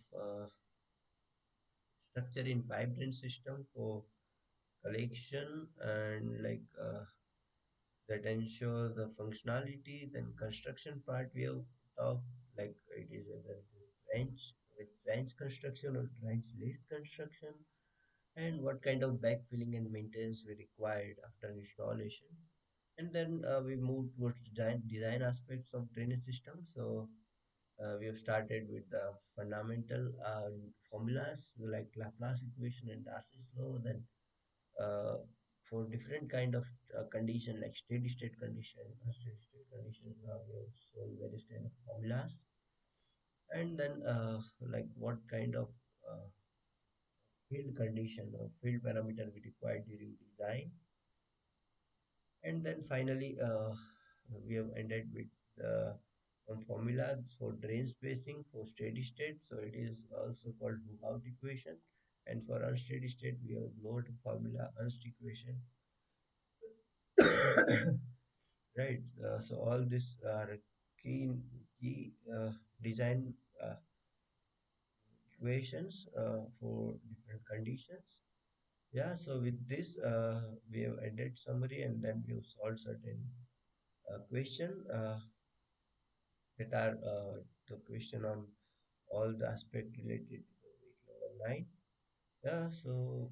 structure in pipe drain system for collection and like that ensure the functionality. Then construction part we have talked, like it is either it is trench with trench construction or trenchless construction, and what kind of backfilling and maintenance we required after installation. And then we move towards design aspects of drainage system. So we have started with the fundamental formulas like Laplace equation and Darcy's law. Then uh, for different kind of condition like steady state condition, unsteady state condition, we have shown various kind of formulas. And then like what kind of uh, field condition or field parameter we require during design. And then finally, we have ended with some formula for drain spacing for steady state. So it is also called Hookout equation. And for unsteady state, we have load formula, Ernst equation. Right. So all these are key design equations for different conditions. Yeah. So with this, we have ended summary, and then we have solved certain question that are the question on all the aspect related to the week number 9. Yeah, so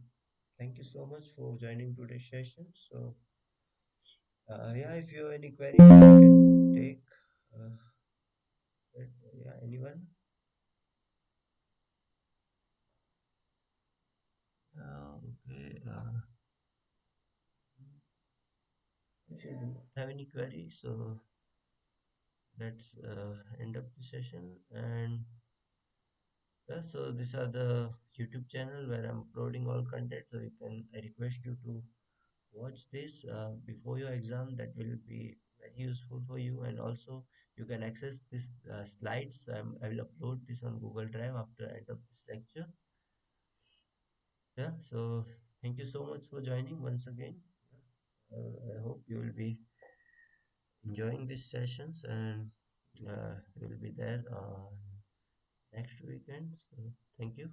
thank you so much for joining today's session. So yeah, if you have any queries, you can take. Uh, yeah, anyone? Okay. If you don't have any queries, so let's end up the session. And yeah, so these are the YouTube channel where I'm uploading all content. So you can, I request you to watch this before your exam. That will be very useful for you. And also you can access this slides. I will upload this on Google Drive after end of this lecture. Yeah, so thank you so much for joining once again. I hope you will be enjoying these sessions, and you will be there next weekend. So thank you.